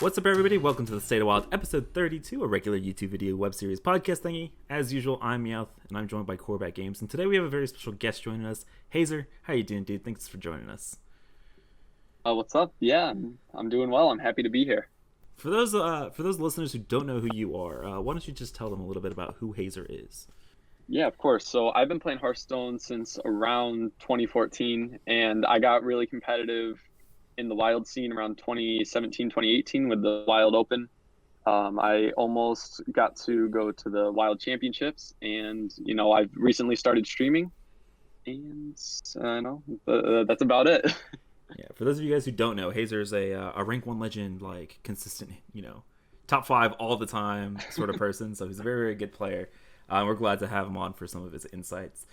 What's up, everybody? Welcome to the State of Wild, episode 32, a regular YouTube video web series podcast thingy. As usual, I'm Meowth, and I'm joined by CorbettGames, and today we have a very special guest joining us, Hazer. How you doing, dude? Thanks for joining us. What's up? Yeah, I'm doing well. I'm happy to be here. For those listeners who don't know who you are, why don't you just tell them a little bit about who Hazer is? Yeah, of course. So I've been playing Hearthstone since around 2014, and I got really competitive in the wild scene around 2017, 2018 with the Wild Open. I almost got to go to the Wild Championships, and I've recently started streaming, and that's about it. Yeah, for those of you guys who don't know, Hazer is a rank 1 legend, like consistent, top 5 all the time sort of person. So he's a very, very good player. We're glad to have him on for some of his insights.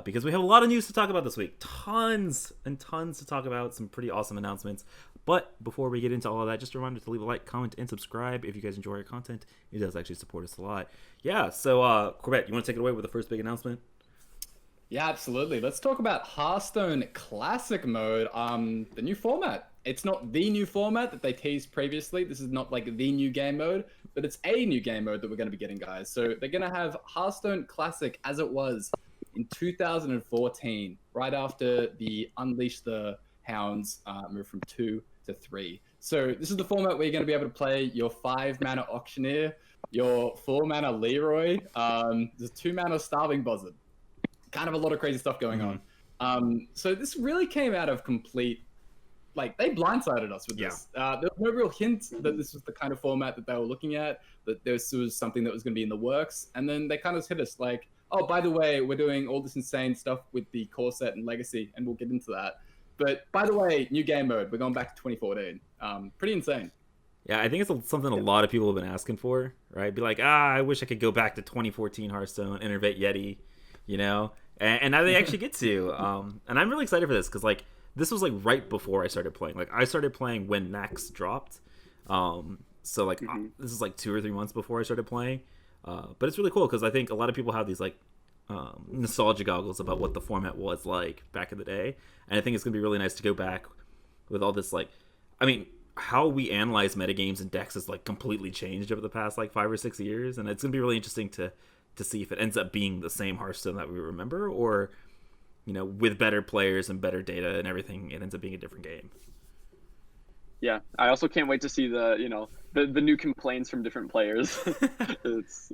Because we have a lot of news to talk about this week. Tons and tons to talk about. Some pretty awesome announcements. But before we get into all of that, just a reminder to leave a like, comment, and subscribe if you guys enjoy our content. It does actually support us a lot. Yeah, so Corbett, you want to take it away with the first big announcement? Yeah, absolutely. Let's talk about Hearthstone Classic Mode, the new format. It's not the new format that they teased previously. This is not like the new game mode, but it's a new game mode that we're going to be getting, guys. So they're going to have Hearthstone Classic as it was in 2014, right after the Unleash the Hounds moved from 2 to 3. So this is the format where you're going to be able to play your 5-mana Auctioneer, your 4-mana Leroy, the 2-mana Starving Buzzard. Kind of a lot of crazy stuff going on. So this really came out of complete, they blindsided us with this. There was no real hint that this was the kind of format that they were looking at, that this was something that was going to be in the works. And then they kind of hit us like, oh, by the way, we're doing all this insane stuff with the core set and legacy, and we'll get into that. But by the way, new game mode, we're going back to 2014. Pretty insane. Yeah, I think it's something a lot of people have been asking for, right? Be like, I wish I could go back to 2014 Hearthstone, Innervate Yeti, and now they actually get to. And I'm really excited for this because, this was, right before I started playing. I started playing when Max dropped. This is, 2 or 3 months before I started playing. But it's really cool because I think a lot of people have these nostalgia goggles about what the format was like back in the day, and I think it's gonna be really nice to go back with all this how we analyze metagames and decks has completely changed over the past 5 or 6 years, and it's gonna be really interesting to see if it ends up being the same Hearthstone that we remember, or with better players and better data and everything, it ends up being a different game. Yeah, I also can't wait to see the new complaints from different players. it's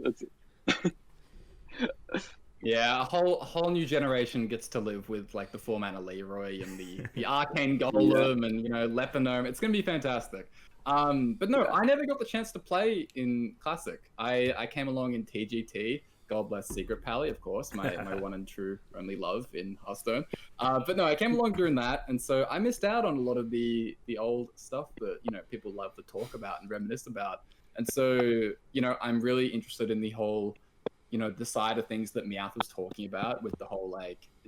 Yeah, a whole new generation gets to live with the 4-mana Leroy and the Arcane Golem and Lepinome. It's gonna be fantastic. But no, I never got the chance to play in Classic. I came along in TGT. God bless Secret Pally, of course, my one and true only love in Hearthstone. But no, I came along during that, and so I missed out on a lot of the old stuff that people love to talk about and reminisce about. And so I'm really interested in the whole the side of things that Meowth was talking about with the whole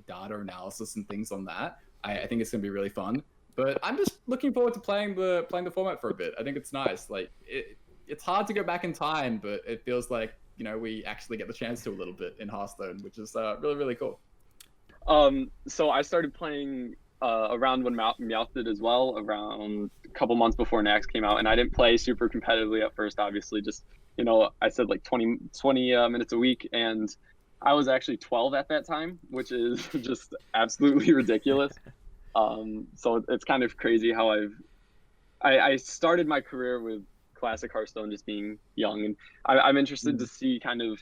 data analysis and things on that. I think it's gonna be really fun. But I'm just looking forward to playing the format for a bit. I think it's nice. It's hard to go back in time, but it feels like we actually get the chance to a little bit in Hearthstone, which is really, really cool. So I started playing around when Meowth did as well, around a couple months before Nax came out, and I didn't play super competitively at first, obviously. Just I said 20 minutes a week, and I was actually 12 at that time, which is just absolutely ridiculous. So it's kind of crazy how I started my career with Classic Hearthstone just being young, and I'm interested to see kind of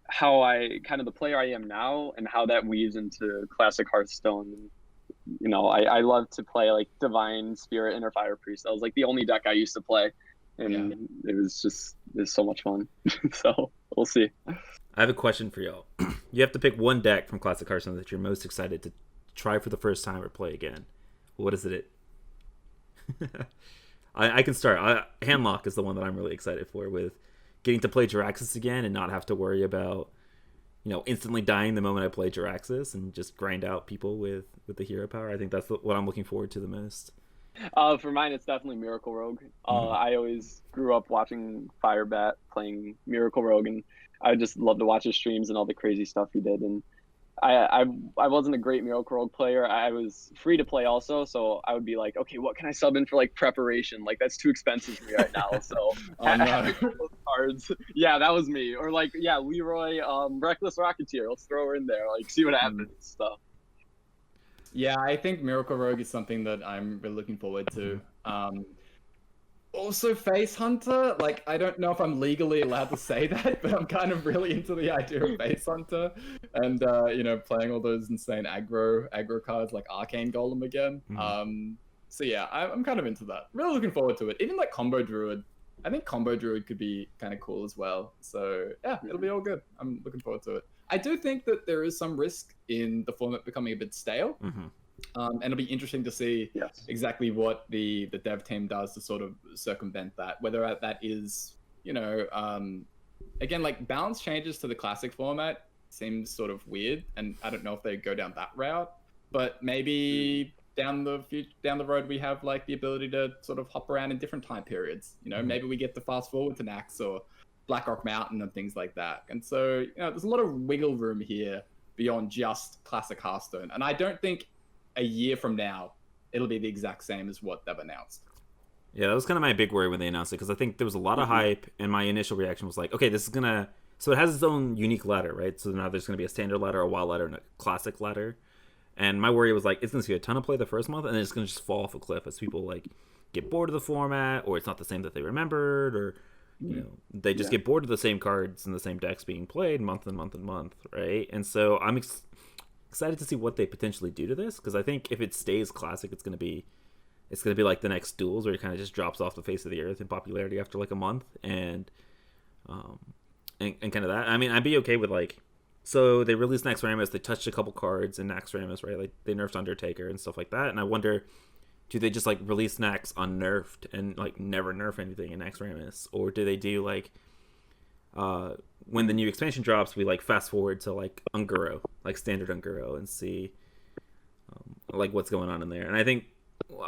how the player I am now and how that weaves into Classic Hearthstone. I love to play Divine Spirit Inner Fire Priest. That was the only deck I used to play, and it was so much fun. So we'll see. I have a question for y'all. You have to pick one deck from Classic Hearthstone that you're most excited to try for the first time or play again. What is it? I can start. Handlock is the one that I'm really excited for, with getting to play Jiraxis again and not have to worry about, instantly dying the moment I play Jiraxis and just grind out people with the hero power. I think that's what I'm looking forward to the most. For mine, it's definitely Miracle Rogue. I always grew up watching Firebat playing Miracle Rogue, and I just love to watch his streams and all the crazy stuff he did. And I wasn't a great Miracle Rogue player. I was free to play also, so I would be like, okay, what can I sub in for like preparation? Like that's too expensive for me right now. So Oh no. having all those cards, yeah, that was me. Or like, yeah, Leroy, Reckless Rocketeer. Let's throw her in there, like see what happens. Stuff. Yeah, I think Miracle Rogue is something that I'm really looking forward to. Also, Face Hunter, like, I don't know if I'm legally allowed to say that, but I'm kind of really into the idea of Face Hunter and, playing all those insane aggro cards like Arcane Golem again. So yeah, I'm kind of into that. Really looking forward to it. Even like Combo Druid. I think Combo Druid could be kind of cool as well. So yeah, it'll be all good. I'm looking forward to it. I do think that there is some risk in the format becoming a bit stale. And it'll be interesting to see exactly what the dev team does to sort of circumvent that. Whether that is, again, like balance changes to the classic format seems sort of weird, and I don't know if they go down that route. But maybe down the road we have like the ability to sort of hop around in different time periods. Maybe we get to fast forward to Nax or Blackrock Mountain and things like that. And so there's a lot of wiggle room here beyond just classic Hearthstone, and I don't think a year from now it'll be the exact same as what they've announced. Yeah, that was kind of my big worry when they announced it, because I think there was a lot of hype, and my initial reaction was like, okay, this is gonna, so it has its own unique ladder, right? So now there's gonna be a standard ladder, a wild ladder, and a classic ladder. And my worry was like, it's gonna see a ton of play the first month, and then it's gonna just fall off a cliff as people like get bored of the format, or it's not the same that they remembered, or they just get bored of the same cards and the same decks being played month and month and month, right? And so I'm excited to see what they potentially do to this, because I think if it stays classic, it's gonna be like the next duels, where it kind of just drops off the face of the earth in popularity after like a month, and kind of that. I mean, I'd be okay with like, so they released Naxxramas, they touched a couple cards in Naxxramas, right? Like they nerfed Undertaker and stuff like that, and I wonder, do they just like release Nax unnerfed and like never nerf anything in Naxxramas, or do they do like when the new expansion drops, we like fast forward to like Unguro, like standard Unguro, and see like what's going on in there. And I think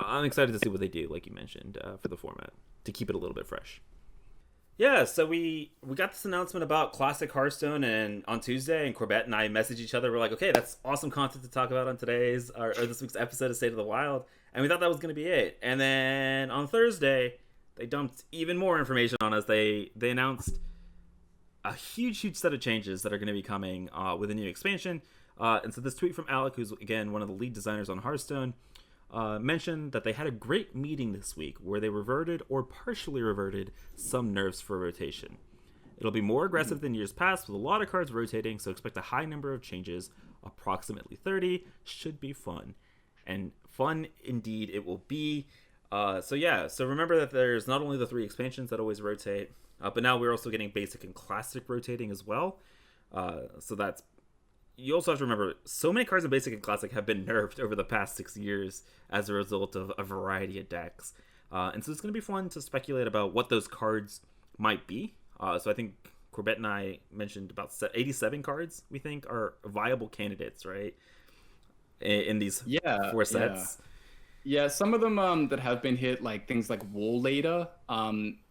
I'm excited to see what they do, like you mentioned, for the format, to keep it a little bit fresh. Yeah, so we got this announcement about Classic Hearthstone and on Tuesday, and Corbett and I messaged each other. We're like, okay, that's awesome content to talk about on today's or this week's episode of State of the Wild, and we thought that was going to be it. And then on Thursday, they dumped even more information on us. They announced a huge set of changes that are going to be coming with a new expansion. And so this tweet from Alec, who's again one of the lead designers on Hearthstone, mentioned that they had a great meeting this week where they reverted or partially reverted some nerfs for rotation. It'll be more aggressive than years past, with a lot of cards rotating, so expect a high number of changes, approximately 30. Should be fun. And fun indeed it will be. So remember that there's not only the 3 expansions that always rotate, but now we're also getting basic and classic rotating as well. So that's, you also have to remember, so many cards in basic and classic have been nerfed over the past 6 years as a result of a variety of decks. And so it's going to be fun to speculate about what those cards might be. So I think Corbett and I mentioned about 87 cards we think are viable candidates, right? In these 4 sets. Yeah, some of them that have been hit, like things like Wall Leader,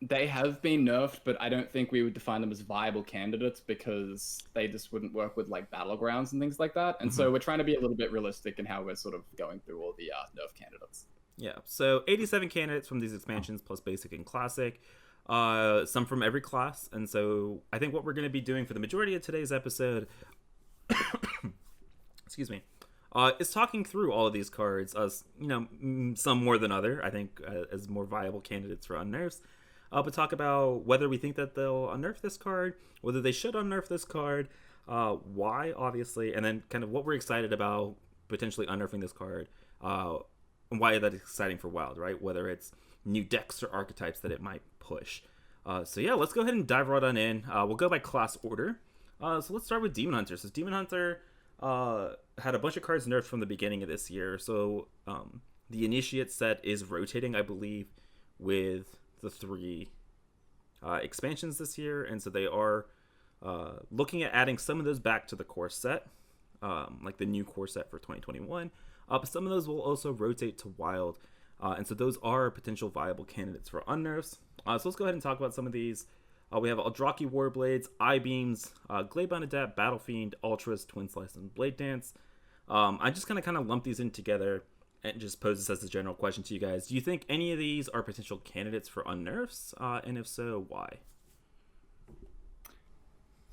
they have been nerfed, but I don't think we would define them as viable candidates because they just wouldn't work with like Battlegrounds and things like that. And so we're trying to be a little bit realistic in how we're sort of going through all the nerf candidates. Yeah, so 87 candidates from these expansions plus basic and classic, some from every class. And so I think what we're going to be doing for the majority of today's episode, excuse me, is talking through all of these cards, some more than other, I think, as more viable candidates for unnerfs. But talk about whether we think that they'll unnerf this card, whether they should unnerf this card, why, obviously, and then kind of what we're excited about potentially unnerfing this card, and why that's exciting for Wild, right? Whether it's new decks or archetypes that it might push. Let's go ahead and dive right on in. We'll go by class order. So let's start with Demon Hunter. So Demon Hunter had a bunch of cards nerfed from the beginning of this year. So the Initiate set is rotating, I believe, with the 3 expansions this year. And so they are looking at adding some of those back to the core set, like the new core set for 2021. But some of those will also rotate to Wild. And so those are potential viable candidates for unnerfs. So let's go ahead and talk about some of these. We have Eldrazi Warblades, Eye-Beams, Gladebound Adapt, Battle Fiend, Ultras, Twin Slice, and Blade Dance. I just kind of lump these in together and just pose this as a general question to you guys. Do you think any of these are potential candidates for unnerfs? And if so, why?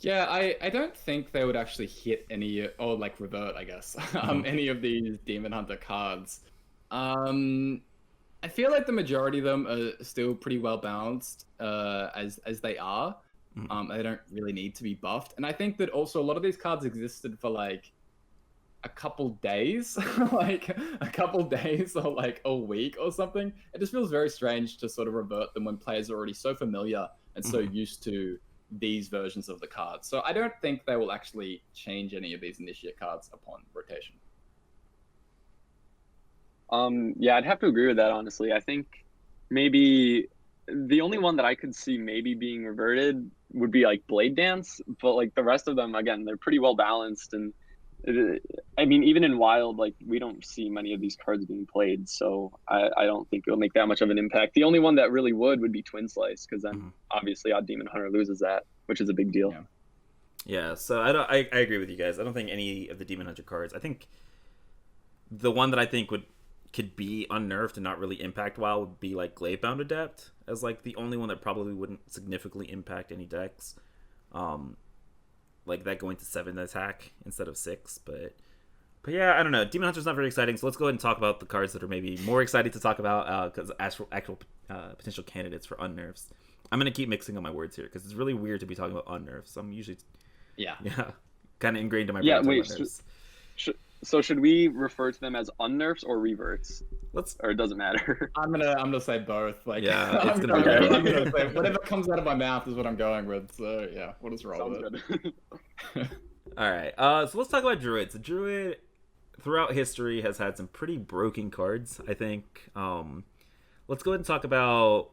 Yeah, I don't think they would actually hit any, or like revert, I guess, any of these Demon Hunter cards. I feel like the majority of them are still pretty well balanced as they are. They don't really need to be buffed. And I think that also a lot of these cards existed for like a couple days, like a couple days or like a week or something. It just feels very strange to sort of revert them when players are already so familiar and so used to these versions of the cards. So I don't think they will actually change any of these initiate cards upon rotation. Yeah, I'd have to agree with that, honestly. I think maybe the only one that I could see maybe being reverted would be like Blade Dance, but like the rest of them, again, they're pretty well balanced. And I mean, even in Wild, like we don't see many of these cards being played, so I don't think it'll make that much of an impact. The only one that really would be Twin Slice, because then obviously Odd Demon Hunter loses that, which is a big deal. Yeah, so I agree with you guys. I don't think any of the Demon Hunter cards. I think the one that I think could be unnerfed and not really impact WoW would be like Gladebound Adept, as like the only one that probably wouldn't significantly impact any decks. Like that going to 7 attack instead of 6, but yeah, I don't know. Demon Hunter's not very exciting, so let's go ahead and talk about the cards that are maybe more exciting to talk about because actual potential candidates for unnerfs. I'm gonna keep mixing up my words here because it's really weird to be talking about unnerfs. I'm usually kind of ingrained in my brain. Yeah, wait. So should we refer to them as unnerfs or reverts? Or it doesn't matter. I'm gonna say both. Like, yeah, I'm gonna say whatever comes out of my mouth is what I'm going with. So yeah, we'll just roll with it. All right. So let's talk about Druid. So Druid, throughout history, has had some pretty broken cards, I think. Let's go ahead and talk about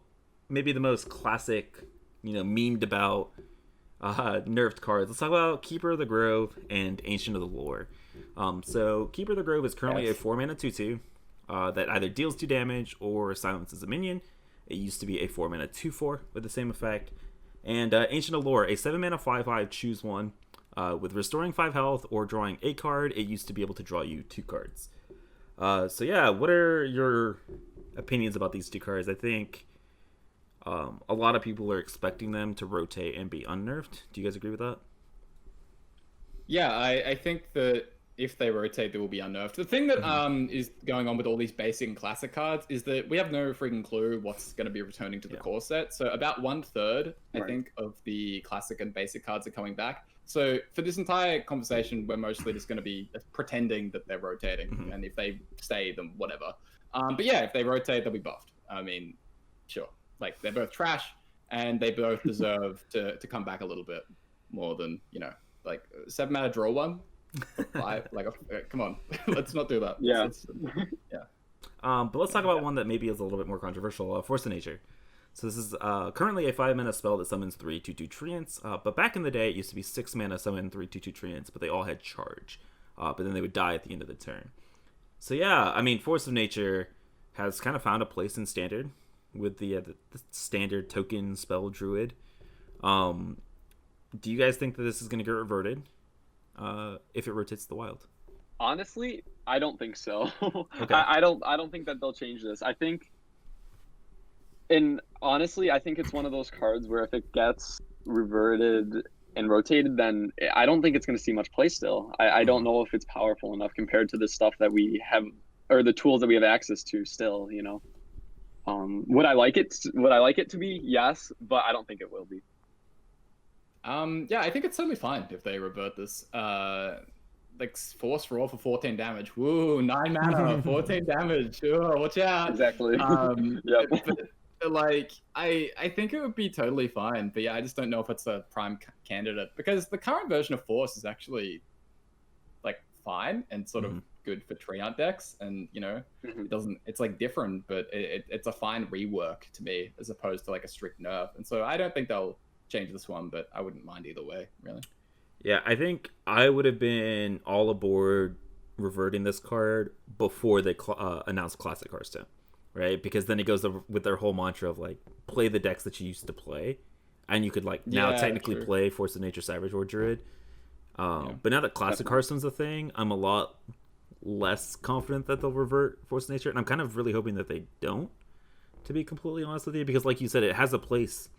maybe the most classic, memed about nerfed cards. Let's talk about Keeper of the Grove and Ancient of the Lore. So Keeper of the Grove is currently a 4-mana 2/2 that either deals 2 damage or silences a minion. It used to be a 4-mana 2/4 with the same effect. And Ancient of Lore, a 7-mana 5/5 choose one with restoring 5 health or drawing a card. It used to be able to draw you 2 cards. So yeah, what are your opinions about these 2 cards? I think a lot of people are expecting them to rotate and be unnerfed. Do you guys agree with that? Yeah, I think that if they rotate, they will be unnerfed. The thing that is going on with all these basic and classic cards is that we have no freaking clue what's going to be returning to the core set. So about 1/3, I think, of the classic and basic cards are coming back. So for this entire conversation, we're mostly just going to be pretending that they're rotating. And if they stay, then whatever. But yeah, if they rotate, they'll be buffed. I mean, sure. Like, they're both trash, and they both deserve to come back a little bit more than, like 7-mana draw one. 5, like, come on, let's not do that. Yeah. But let's talk about one that maybe is a little bit more controversial. Force of Nature. So this is currently a 5-mana spell that summons 3 2/2 treants. But back in the day, it used to be 6-mana summon 3 2/2 treants, but they all had charge. But then they would die at the end of the turn. So yeah, I mean, Force of Nature has kind of found a place in Standard with the standard token spell Druid. Do you guys think that this is going to get reverted if it rotates the Wild? Honestly, I don't think so. Okay. I don't think that they'll change this. I think it's one of those cards where if it gets reverted and rotated, then I don't think it's going to see much play still. I don't know if it's powerful enough compared to the stuff that we have, or the tools that we have access to still, Would I like it to be? Yes, but I don't think it will be. Yeah, I think it's totally fine if they revert this. Like Force Roar for 14 damage. Woo, 9 mana, 14 damage. Oh, watch out. Exactly. Yep. But, like, I think it would be totally fine. But yeah, I just don't know if it's a prime candidate because the current version of Force is actually like fine and sort of good for Treant decks, and it doesn't. It's like different, but it's a fine rework to me as opposed to like a strict nerf. And so I don't think they'll change this one, but I wouldn't mind either way, really. Yeah, I think I would have been all aboard reverting this card before they announced Classic Hearthstone, right? Because then it goes with their whole mantra of like play the decks that you used to play. and you could like now Yeah, technically true. play Force of Nature Savage or Druid. But now that Classic Definitely. Hearthstone's a thing, I'm a lot less confident that they'll revert Force of Nature, and I'm kind of really hoping that they don't, to be completely honest with you, because like you said, it has a place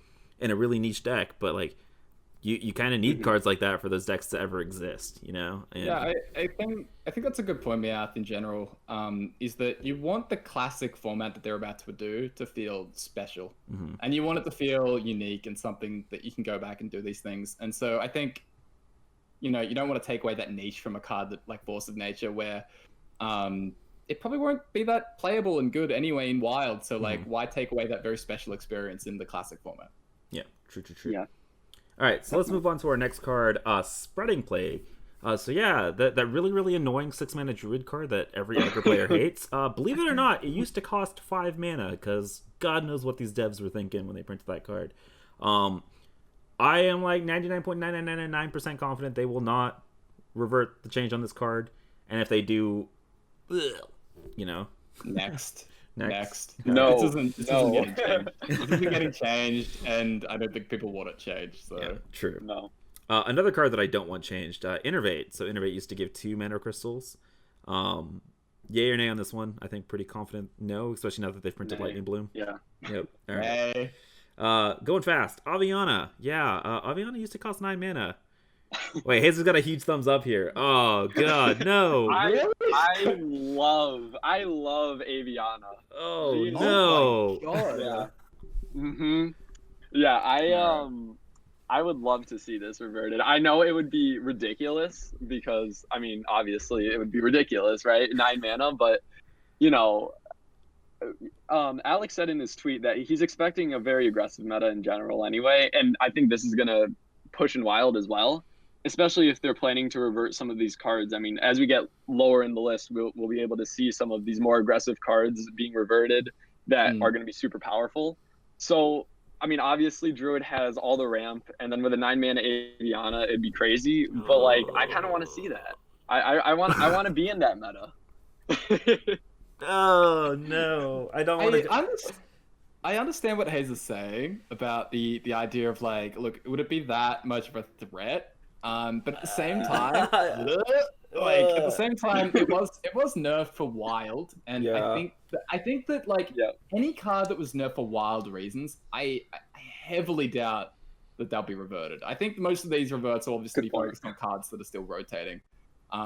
in a really niche deck, but like you kind of need cards like that for those decks to ever exist, you know? And, Yeah, I think that's a good point, Meowth, in general. Is that you want the classic format that they're about to do to feel special, and you want it to feel unique and something that you can go back and do these things. And so I think, you know, you don't want to take away that niche from a card that like Force of Nature, where it probably won't be that playable and good anyway in Wild. So like, why take away that very special experience in the classic format? yeah, true. Yeah. All right, so let's move on to our next card, Spreading Plague. So yeah, that really, really annoying 6-mana Druid card that every aggro player hates. Believe it or not, it used to cost 5 mana, because God knows what these devs were thinking when they printed that card. I am like 99.9999% confident they will not revert the change on this card, and if they do, you know, Next. No, This isn't no. getting changed. This isn't getting changed, and I don't think people want it changed. So yeah, true. No. Another card that I don't want changed, Innervate. So Innervate used to give 2 mana crystals. Yay or nay on this one? I think pretty confident no, especially now that they've printed Nay. Lightning Bloom. Yeah. Yep. All right. Hey. Going fast. Aviana. Yeah, Aviana used to cost 9 mana. Wait, Hazer's got a huge thumbs up here. Oh god, no. I love Aviana. Oh Jeez. no. Oh my God. Yeah. Yeah, I would love to see this reverted. I know it would be ridiculous because, I mean, obviously it would be ridiculous, right? 9 mana, but, you know, Alex said in his tweet that he's expecting a very aggressive meta in general anyway, and I think this is going to push in Wild as well, especially if they're planning to revert some of these cards. I mean, as we get lower in the list, we'll be able to see some of these more aggressive cards being reverted that are going to be super powerful. So, I mean, obviously Druid has all the ramp, and then with a 9 mana Aviana, it'd be crazy. But like, I kind of want to see that. I want to be in that meta. Oh no. I don't want to I understand what Hazer's saying about the idea of like, look, would it be that much of a threat? But at the same time, it was nerfed for Wild, and Yeah. I think that like any card that was nerfed for Wild reasons, I heavily doubt that they'll be reverted. I think most of these reverts will obviously be focused on cards that are still rotating.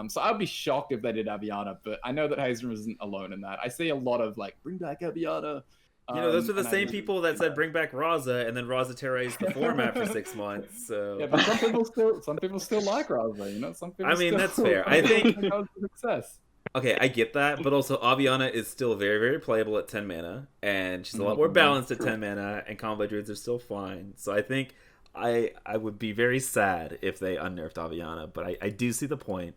So I'd be shocked if they did Aviana, but I know that Hazer isn't alone in that. I see a lot of like, bring back Aviana. You know, those are the same people that said bring back Raza, and then Raza terrorized the format for 6 months. So yeah, but some people still like Raza. You know, some people. I mean, still, that's fair. I think that was a success. okay, I get that, but also Aviana is still very, very playable at 10 mana, and she's a lot more balanced at 10 mana, and combo druids are still fine. So I think I would be very sad if they unnerfed Aviana, but I do see the point.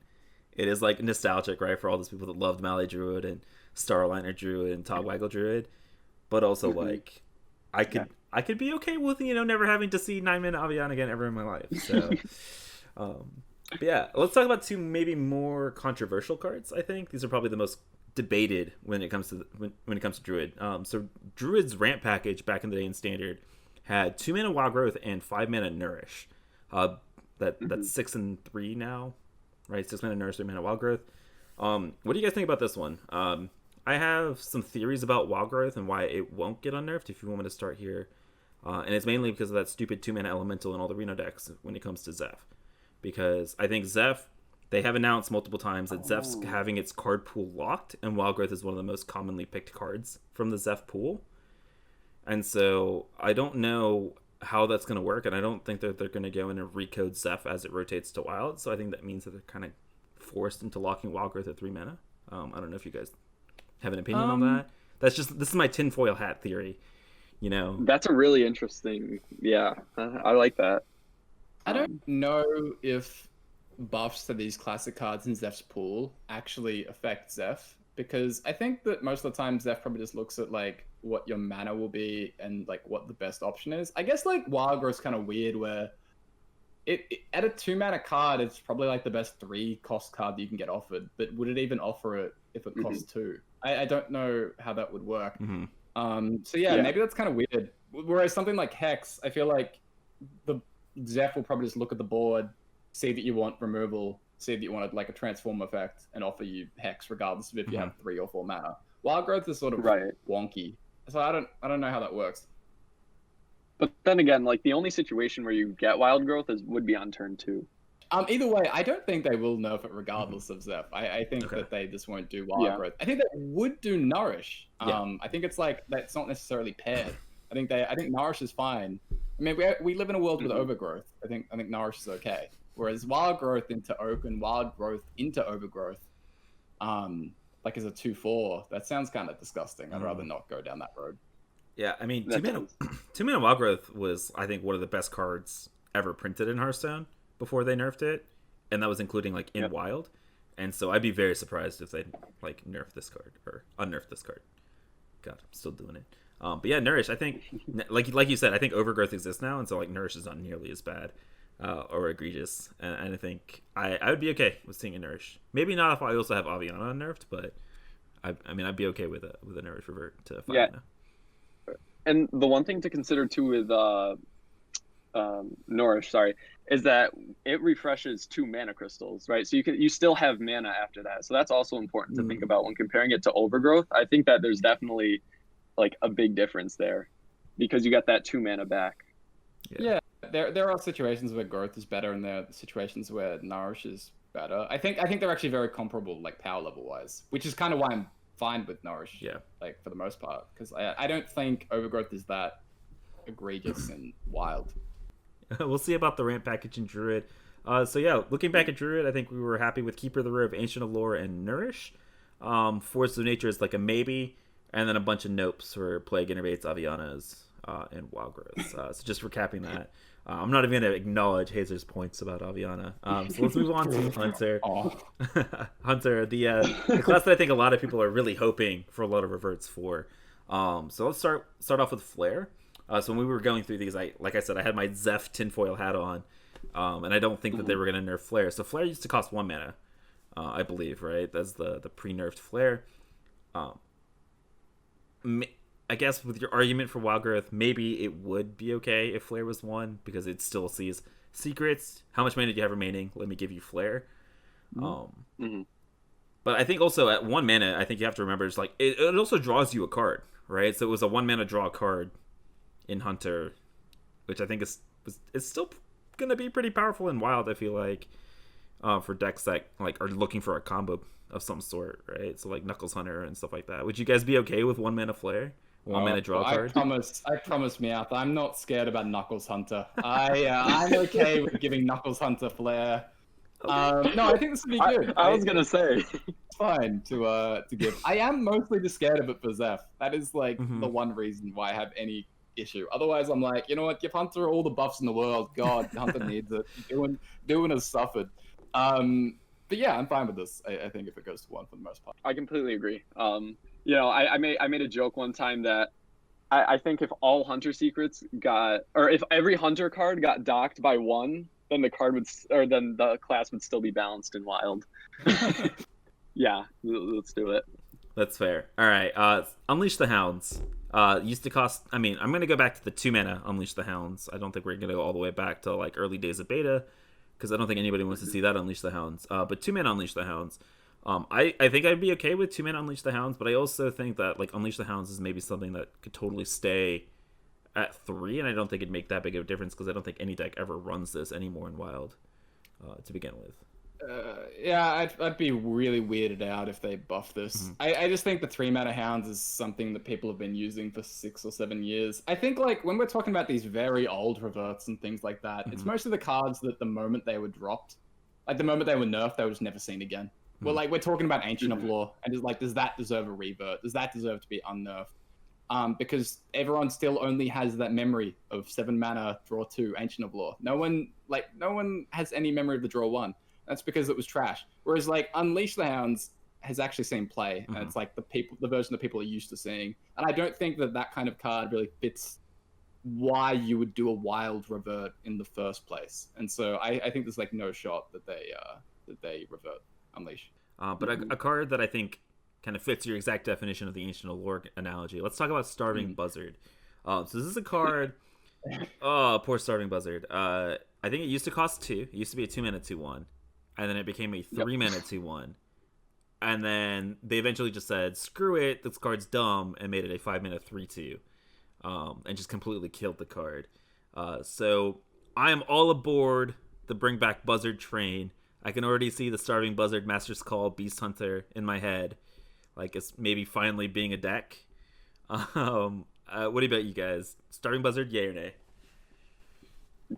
It is like nostalgic, right, for all those people that loved Mallet Druid and Starliner Druid and Togwaggle Druid. But also, like, I could be okay with, you know, never having to see 9 mana Aviana again ever in my life. So, but yeah, let's talk about 2 maybe more controversial cards. I think these are probably the most debated when it comes to when it comes to Druid. So Druid's ramp package back in the day in Standard had 2 mana Wild Growth and 5 mana Nourish. That's 6 and 3 now, right? 6 mana Nourish, 3 mana Wild Growth. What do you guys think about this one? I have some theories about Wild Growth and why it won't get unnerfed, if you want me to start here. And it's mainly because of that stupid 2 mana Elemental in all the Reno decks when it comes to Zeph. Because I think Zeph, they have announced multiple times that Zeph's having its card pool locked, and Wild Growth is one of the most commonly picked cards from the Zeph pool. And so I don't know how that's going to work, and I don't think that they're going to go in and recode Zeph as it rotates to Wild. So I think that means that they're kind of forced into locking Wild Growth at 3 mana. I don't know if you guys have an opinion on that. This is my tinfoil hat theory, you know. That's a really interesting. Yeah, I like that. I don't know if buffs to these classic cards in Zeph's pool actually affect Zeph, because I think that most of the time Zeph probably just looks at like what your mana will be and like what the best option is. I guess like Wild Growth's kind of weird where it at a 2 mana card, it's probably like the best 3 cost card that you can get offered, but would it even offer it if it costs 2? I don't know how that would work. So yeah, maybe that's kind of weird. Whereas something like Hex, I feel like the Zeph will probably just look at the board, see that you want removal, see that you want like a transform effect, and offer you Hex regardless of if you have 3 or 4 mana. Wild Growth is sort of wonky, so I don't know how that works. But then again, like the only situation where you get Wild Growth would be on turn 2. Either way, I don't think they will nerf it regardless of Zeph. I think that they just won't do Wild Growth. I think they would do Nourish. I think it's like that's not necessarily paired. I think Nourish is fine. I mean, we live in a world with Overgrowth. I think Nourish is okay. Whereas Wild Growth into Oak and Wild Growth into Overgrowth, like as a 2/4, that sounds kind of disgusting. I'd rather not go down that road. Yeah, I mean, two mana Wild Growth was, I think, one of the best cards ever printed in Hearthstone before they nerfed it, and that was including like in Wild. And so I'd be very surprised if they like nerf this card or unnerf this card. God, I'm still doing it. But yeah, Nourish, I think, like you said, I think Overgrowth exists now, and so like Nourish is not nearly as bad or egregious. And I think I would be okay with seeing a Nourish. Maybe not if I also have Aviana unnerfed, but I mean I'd be okay with a Nourish revert to 5 mana. And the one thing to consider too with Nourish, is that it refreshes 2 mana crystals, right? So you still have mana after that. So that's also important to think about when comparing it to Overgrowth. I think that there's definitely like a big difference there because you got that 2 mana back. Yeah, there are situations where Growth is better, and there are situations where Nourish is better. I think they're actually very comparable, like power level wise, which is kind of why I'm fine with Nourish. Yeah, like for the most part, because I don't think Overgrowth is that egregious and wild. We'll see about the ramp package in Druid. So yeah, looking back at Druid, I think we were happy with Keeper of the Rare of Ancient of Lore and Nourish. Force of Nature is like a maybe, and then a bunch of nopes for Plague, Innervates, Avianas, and Wild Growths. So just recapping that. I'm not even going to acknowledge Hazer's points about Aviana. So let's move on to Hunter. Hunter, the class that I think a lot of people are really hoping for a lot of reverts for. So let's start off with Flare. So when we were going through these, like I said, I had my Zeph tinfoil hat on, and I don't think that they were going to nerf Flare. So Flare used to cost 1 mana, I believe, right? That's the pre-nerfed Flare. I guess with your argument for Wild Growth, maybe it would be okay if Flare was 1, because it still sees secrets. How much mana do you have remaining? Let me give you Flare. But I think also at 1 mana, I think you have to remember, it's like it also draws you a card, right? So it was a 1 mana draw card in Hunter, which I think is still gonna be pretty powerful in Wild. I feel like for decks that like are looking for a combo of some sort, right? So like Knuckles Hunter and stuff like that. Would you guys be okay with 1 mana Flare, 1 mana draw card? I promise, Meowth, I'm not scared about Knuckles Hunter. I'm okay with giving Knuckles Hunter Flare. Okay. No, I think this would be good. I was gonna say it's fine to give. I am mostly just scared of it for Zeph. That is like the one reason why I have any issue. Otherwise, I'm like, you know what? Give Hunter all the buffs in the world. God, Hunter needs it. Doing has suffered. But yeah, I'm fine with this. I think if it goes to 1 for the most part. I completely agree. You know, I made a joke one time that I think if all Hunter secrets if every Hunter card got docked by 1, then then the class would still be balanced in Wild. Yeah, let's do it. That's fair. All right, Unleash the Hounds. Used to cost. I mean, I'm gonna go back to the 2 mana Unleash the Hounds. I don't think we're gonna go all the way back to like early days of beta, because I don't think anybody wants to see that Unleash the Hounds. But 2 mana Unleash the Hounds. I think I'd be okay with 2 mana Unleash the Hounds, but I also think that like Unleash the Hounds is maybe something that could totally stay at 3, and I don't think it'd make that big of a difference because I don't think any deck ever runs this anymore in Wild to begin with. Yeah, I'd be really weirded out if they buff this. I just think the 3 mana Hounds is something that people have been using for 6 or 7 years. I think like when we're talking about these very old reverts and things like that, it's mostly the cards that the moment they were dropped, like the moment they were nerfed, they were just never seen again. Well, like we're talking about Ancient of Lore, and just like, does that deserve a revert? Does that deserve to be unnerfed? Because everyone still only has that memory of 7 mana draw 2 Ancient of Lore. No one has any memory of the draw 1. That's because it was trash. Whereas like Unleash the Hounds has actually seen play, and it's like the version that people are used to seeing. And I don't think that kind of card really fits why you would do a Wild revert in the first place. And so I think there's like no shot that they revert Unleash. But a card that I think kind of fits your exact definition of the Ancient of Lore analogy. Let's talk about Starving Buzzard. So this is a card Oh, poor starting Buzzard. I think it used to cost 2. It used to be a 2-mana 2/1, and then it became a 3-mana 2/1. And then they eventually just said, screw it, this card's dumb, and made it a 5-mana 3/2. And just completely killed the card. So I am all aboard the bring back Buzzard train. I can already see the starving Buzzard Master's Call Beast Hunter in my head. Like it's maybe finally being a deck. What about you guys? Starting Buzzard, yay or nay?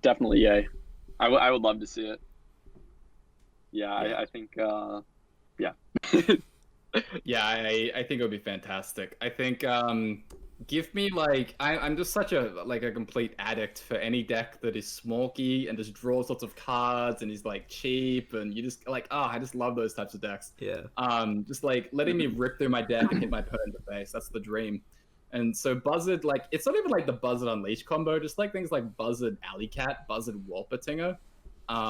Definitely yay. I would love to see it. Yeah. I think yeah. Yeah, I think it would be fantastic. I think give me like I'm just such a complete addict for any deck that is smorky and just draws lots of cards and is like cheap and you just like I just love those types of decks. Yeah. Just like letting me rip through my deck and hit my opponent in the face. That's the dream. And so Buzzard, like it's not even like the Buzzard Unleash combo, just like things like Buzzard Alley Cat, Buzzard Warpatinger.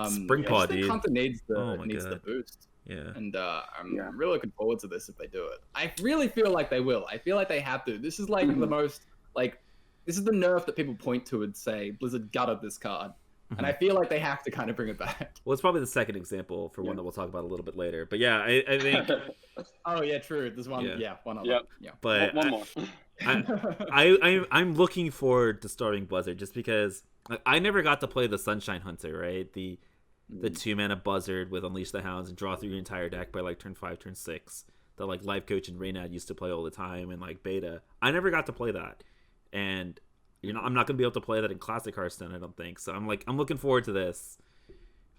Spring Paw, dude. Hunter needs the boost. Yeah. And I'm really looking forward to this if they do it. I really feel like they will. I feel like they have to. This is like the most this is the nerf that people point to and say Blizzard gutted this card. And I feel like they have to kind of bring it back. Well, it's probably the second example for one that we'll talk about a little bit later. But yeah, I think. Oh yeah, true. There's one. Yeah, one other. Yep. Yeah. But one more. I'm looking forward to starting Buzzard just because I never got to play the Sunshine Hunter, right? The 2-mana Buzzard with Unleash the Hounds and draw through your entire deck by like turn 5, turn 6. That like Life Coach and Reynad used to play all the time and like Beta. I never got to play that, and I'm not gonna be able to play that in Classic Hearthstone, I don't think. So I'm looking forward to this,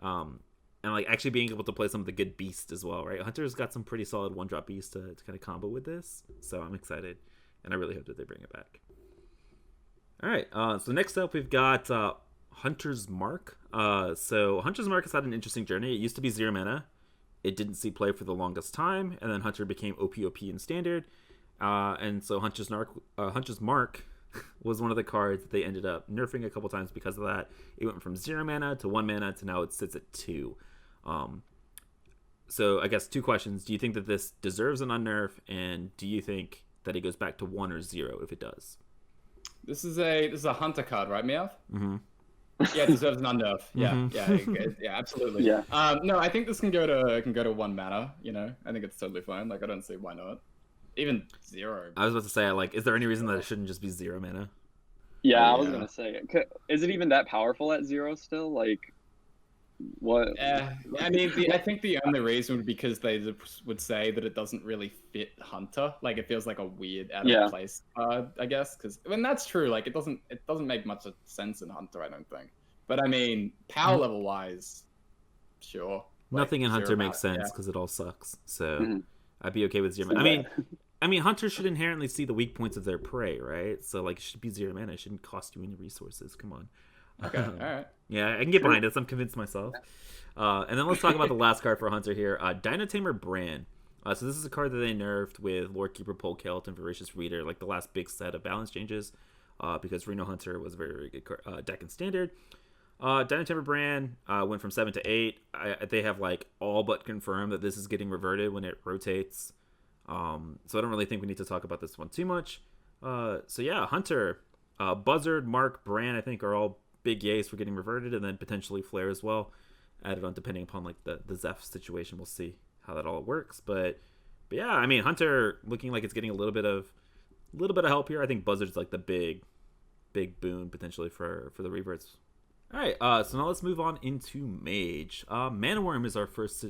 and like actually being able to play some of the good beasts as well, right? Hunter's got some pretty solid 1-drop beasts to kind of combo with this, so I'm excited, and I really hope that they bring it back. All right, so next up we've got Hunter's Mark. So Hunter's Mark has had an interesting journey. It used to be 0 mana. It didn't see play for the longest time, and then Hunter became OP in Standard, and so Hunter's Mark was one of the cards that they ended up nerfing a couple times because of that. It went from 0 mana to 1 mana to now it sits at 2. So I guess 2 questions. Do you think that this deserves an unnerf, and do you think that it goes back to 1 or 0 if it does? This is a Hunter card, right, Meowth? Mm-hmm. Yeah, it deserves an unnerf. Yeah, Mm-hmm. yeah, absolutely. Yeah. No, I think this can go to 1 mana. I think it's totally fine. Like I don't see why not. Even 0. I was about to say, is there any reason that it shouldn't just be 0 mana? Yeah, I was gonna say, is it even that powerful at 0 still? Like, what? I mean, I think the only reason would be because they would say that it doesn't really fit Hunter. Like, it feels like a weird out of place card, I guess. Because when that's true, like, it doesn't make much sense in Hunter, I don't think. But I mean, power level wise, sure. Nothing in Hunter makes sense because it all sucks. So I'd be okay with 0 mana. I mean, Hunters should inherently see the weak points of their prey, right? So, like, it should be 0 mana. It shouldn't cost you any resources. Come on. Okay, all right. Yeah, I can get behind this. I'm convinced myself. And then let's talk about the last card for Hunter here. Dynotamer Bran. So this is a card that they nerfed with Lord Keeper, Polkelt, and Voracious Reader, like the last big set of balance changes, because Reno Hunter was a very, very good deck in Standard. Dynotamer Bran went from 7 to 8. They have, like, all but confirmed that this is getting reverted when it rotates. So I don't really think we need to talk about this one too much. So yeah, Hunter, Buzzard, Mark, Bran, I think are all big yays for getting reverted, and then potentially Flare as well, added on depending upon like the Zeph situation. We'll see how that all works, but yeah, I mean Hunter looking like it's getting a little bit of help here. I think Buzzard's like the big boon potentially for the reverts. All right, so now let's move on into Mage. Mana Worm is our first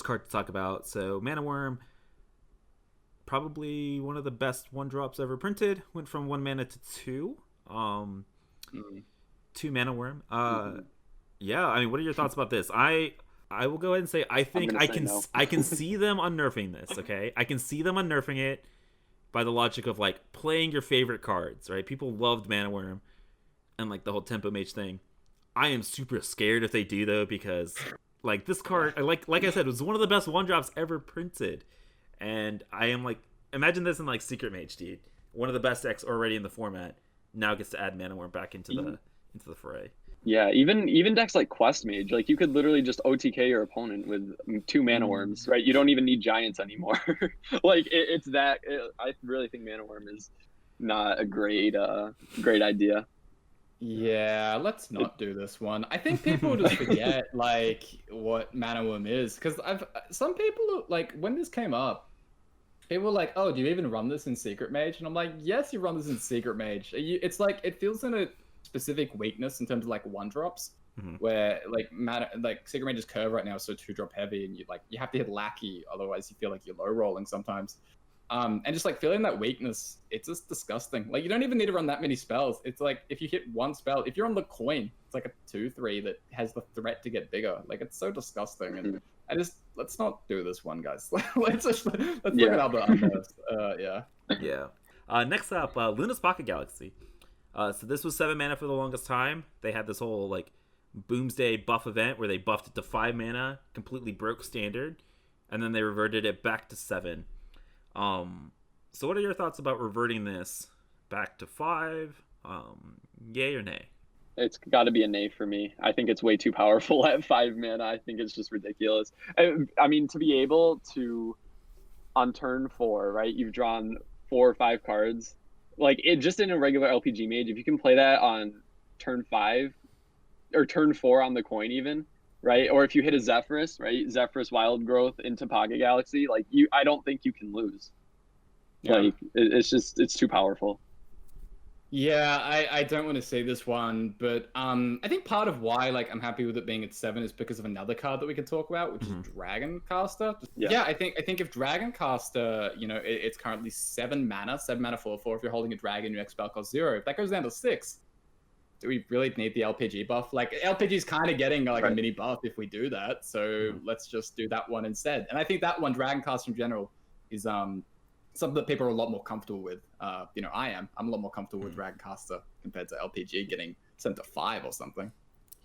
card to talk about. So Mana Worm, probably one of the best 1-drops ever printed. Went from 1 mana to 2. 2 Mana Worm. Yeah, I mean, what are your thoughts about this? I will go ahead and say I think I can see them unnerfing this. Okay, I can see them unnerfing it by the logic of like playing your favorite cards. Right? People loved Mana Worm and like the whole Tempo Mage thing. I am super scared if they do though, because like this card, like I said, was one of the best 1-drops ever printed. And I am like, imagine this in like Secret Mage, dude. One of the best decks already in the format now gets to add Mana Worm back into the fray. Yeah, even decks like Quest Mage, like you could literally just OTK your opponent with 2 Mana Worms, right? You don't even need Giants anymore. Like it's that. I really think Mana Worm is not a great idea. Yeah, let's not do this one. I think people just forget like what Mana Womb is, because some people like when this came up, people were like, "Oh, do you even run this in Secret Mage?" And I'm like, "Yes, you run this in Secret Mage." It's like it feels in a specific weakness in terms of like one drops, where like Mana, like Secret Mage's curve right now is so 2-drop heavy, and you have to hit Lackey, otherwise you feel like you're low rolling sometimes. And just like feeling that weakness, it's just disgusting. Like you don't even need to run that many spells. It's like if you hit one spell, if you're on the coin, it's like a 2/3 that has the threat to get bigger. Like it's so disgusting. And let's not do this one, guys. let's look at other unnerves. Yeah. Next up, Luna's Pocket Galaxy. So this was 7 mana for the longest time. They had this whole like Boomsday Buff event where they buffed it to 5 mana, completely broke standard, and then they reverted it back to 7. So what are your thoughts about reverting this back to 5? Yay or nay? It's got to be a nay for me. I think it's way too powerful at 5 mana. I think it's just ridiculous. I mean, to be able to, on turn 4, right, you've drawn 4 or 5 cards. Like, it just in a regular LPG Mage, if you can play that on turn 5, or turn 4 on the coin even, right? Or if you hit a Zephyrus, right? Zephyrus Wild Growth into Pocket Galaxy, like I don't think you can lose. Yeah. Like it's too powerful. Yeah, I don't want to say this one, but I think part of why like I'm happy with it being at 7 is because of another card that we can talk about, which is Dragon Caster. Yeah, I think if Dragon Caster, it's currently 7 mana 4/4. If you're holding a dragon, your X spell costs 0. If that goes down to 6, do we really need the LPG buff? Like LPG is kind of getting like a mini buff if we do that. So let's just do that one instead. And I think that one, Dragon Caster in general, is something that people are a lot more comfortable with. I'm a lot more comfortable with Dragon Caster compared to LPG getting sent to 5 or something.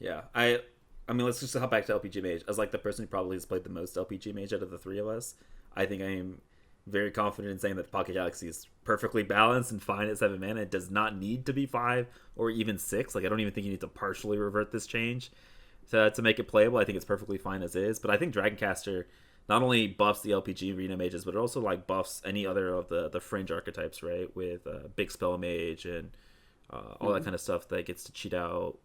Yeah, I mean, let's just hop back to LPG Mage. As like the person who probably has played the most LPG Mage out of the 3 of us, I think I am very confident in saying that Pocket Galaxy is perfectly balanced and fine at 7 mana. It does not need to be 5 or even 6. Like, I don't even think you need to partially revert this change to make it playable. I think it's perfectly fine as is. But I think Dragon Caster not only buffs the LPG arena mages, but it also like buffs any other of the fringe archetypes, right? With Big Spell Mage and all that kind of stuff that gets to cheat out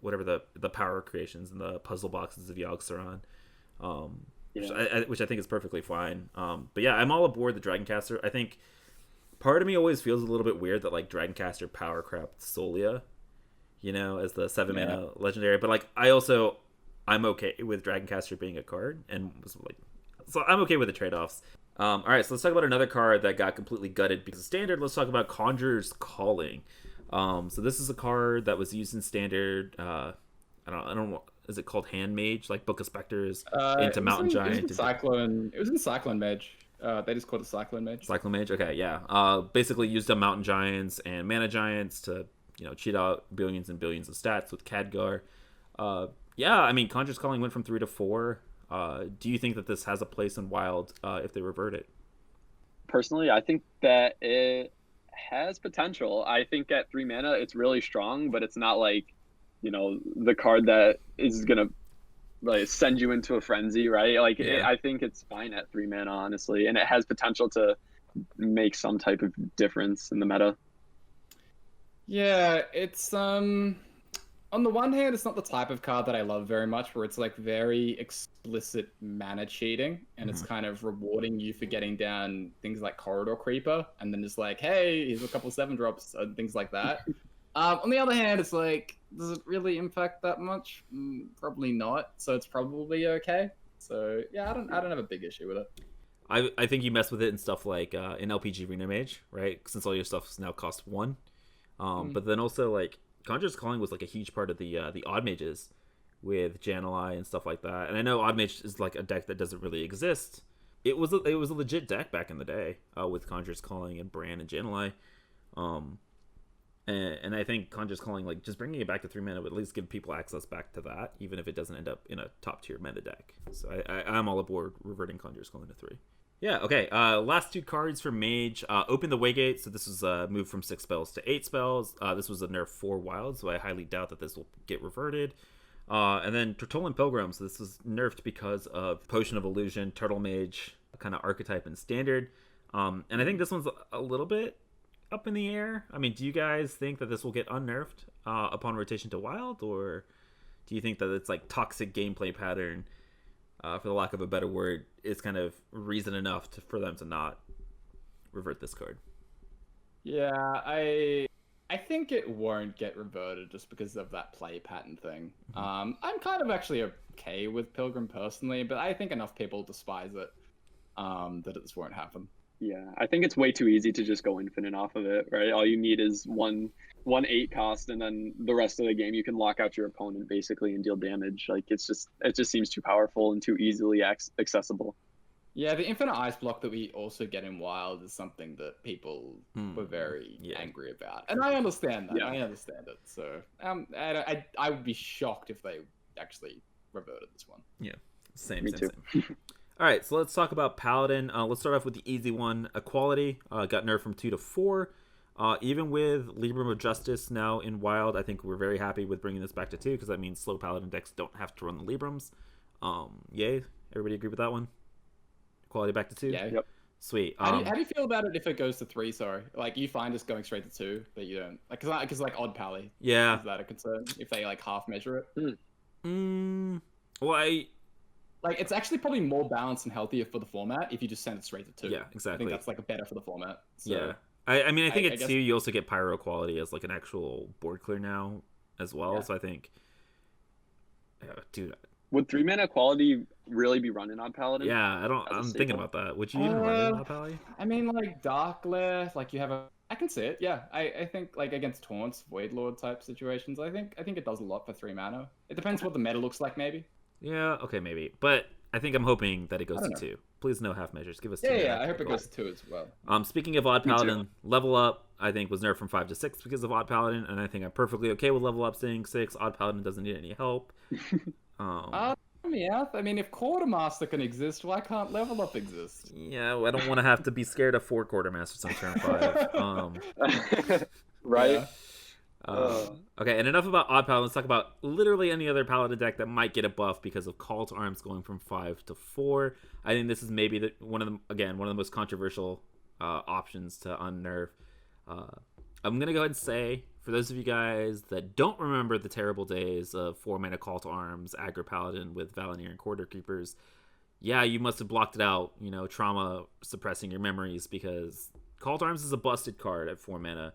whatever the power creations and the puzzle boxes of Yogg-Saron. Which I think is perfectly fine. But yeah, I'm all aboard the Dragon Caster. I think part of me always feels a little bit weird that like Dragon Caster power crapped Solia, as the 7 mana legendary. But like I'm okay with Dragon Caster being a card, and was like, so I'm okay with the trade-offs. All right, so let's talk about another card that got completely gutted because of standard. Let's talk about Conjurer's Calling. So this is a card that was used in standard. I don't know. Is it called Hand Mage, like Book of Specters, into Mountain Giant? It was in Cyclone Mage. They just called it Cyclone Mage. Cyclone Mage, okay, yeah. Basically used on Mountain Giants and Mana Giants to, cheat out billions and billions of stats with Khadgar. Yeah, I mean, Conjurer's Calling went from 3 to 4. Do you think that this has a place in Wild if they revert it? Personally, I think that it has potential. I think at 3 mana, it's really strong, but it's not like, the card that is gonna like send you into a frenzy, right? Like I think it's fine at 3 mana, honestly, and it has potential to make some type of difference in the meta. Yeah, it's on the one hand, it's not the type of card that I love very much, where it's like very explicit mana cheating, and it's kind of rewarding you for getting down things like Corridor Creeper, and then just like, hey, here's a couple 7-drops and things like that. On the other hand, it's like, does it really impact that much? Probably not. So it's probably okay. So yeah, I don't have a big issue with it. I think you mess with it in stuff like in LPG Arena Mage, right? Since all your stuff now costs 1. But then also like Conjurer's Calling was like a huge part of the Odd Mages with Jan'alai and stuff like that. And I know Odd Mage is like a deck that doesn't really exist. It was a legit deck back in the day with Conjurer's Calling and Bran and Jan'alai. And I think Conjurer's Calling, like, just bringing it back to 3 mana would at least give people access back to that, even if it doesn't end up in a top-tier meta deck. So I'm all aboard reverting Conjurer's Calling to 3. Yeah, okay. Last 2 cards for Mage. Open the Waygate. So this is a move from 6 spells to 8 spells. This was a nerf 4 wild, so I highly doubt that this will get reverted. And then Turtlemage Pilgrim. So this was nerfed because of Potion of Illusion, Turtlemage kind of archetype and standard. And I think this one's a little bit up in the air. I mean, do you guys think that this will get unnerfed upon rotation to wild, or do you think that it's like toxic gameplay pattern, for the lack of a better word, is kind of reason enough for them to not revert this card? Yeah, I think it won't get reverted just because of that play pattern thing. I'm kind of actually okay with Pilgrim personally, but I think enough people despise it that this won't happen. Yeah, I think it's way too easy to just go infinite off of it, right? All you need is one 8 cost, and then the rest of the game you can lock out your opponent basically and deal damage. Like it just seems too powerful and too easily accessible. Yeah, the infinite ice block that we also get in wild is something that people were very angry about, and I understand that. Yeah. I understand it. So I would be shocked if they actually reverted this one. Yeah, same. All right, so let's talk about Paladin. Let's start off with the easy one. Equality got nerfed from 2 to 4. Even with Libram of Justice now in wild, I think we're very happy with bringing this back to 2 because that means slow Paladin decks don't have to run the Librams. Yay, everybody agree with that one? Equality back to 2? Yeah. Yep. Sweet. How do you feel about it if it goes to 3? Sorry, like you find us going straight to 2, but you don't like because like odd pally. Yeah. Is that a concern if they like half measure it? Well, like it's actually probably more balanced and healthier for the format if you just send it straight to 2. Yeah, exactly. I think that's like better for the format. So, yeah. I mean, I think at 2 you also get Pyro Quality as like an actual board clear now as well. Yeah. So I think, dude. Would 3-mana Quality really be running on Paladin? Yeah, I'm thinking about that. Would you even run it on Paladin? I mean, like Darkler, like you have I can see it. Yeah, I think like against taunts, Void Lord type situations, I think it does a lot for 3 mana. It depends what the meta looks like, maybe. Yeah, okay, maybe. But I think I'm hoping that it goes to 2. Please no half measures. Give us 2. Yeah, I hope it goes to 2 as well. Speaking of Odd Paladin, Level Up, I think, was nerfed from 5 to 6 because of Odd Paladin, and I think I'm perfectly okay with Level Up staying 6. Odd Paladin doesn't need any help. Yeah, I mean, if Quartermaster can exist, why can't Level Up exist? Yeah, I don't want to have to be scared of 4 Quartermasters on turn 5. Right? Yeah. Okay, and enough about Odd Paladin. Let's talk about literally any other Paladin deck that might get a buff because of Call to Arms going from 5 to 4. I think this is maybe one of the most controversial options to unnerf. I'm gonna go ahead and say, for those of you guys that don't remember the terrible days of 4-mana Call to Arms, Aggro Paladin with Valanir and Quarter Creepers, yeah, you must have blocked it out, trauma suppressing your memories, because Call to Arms is a busted card at 4 mana.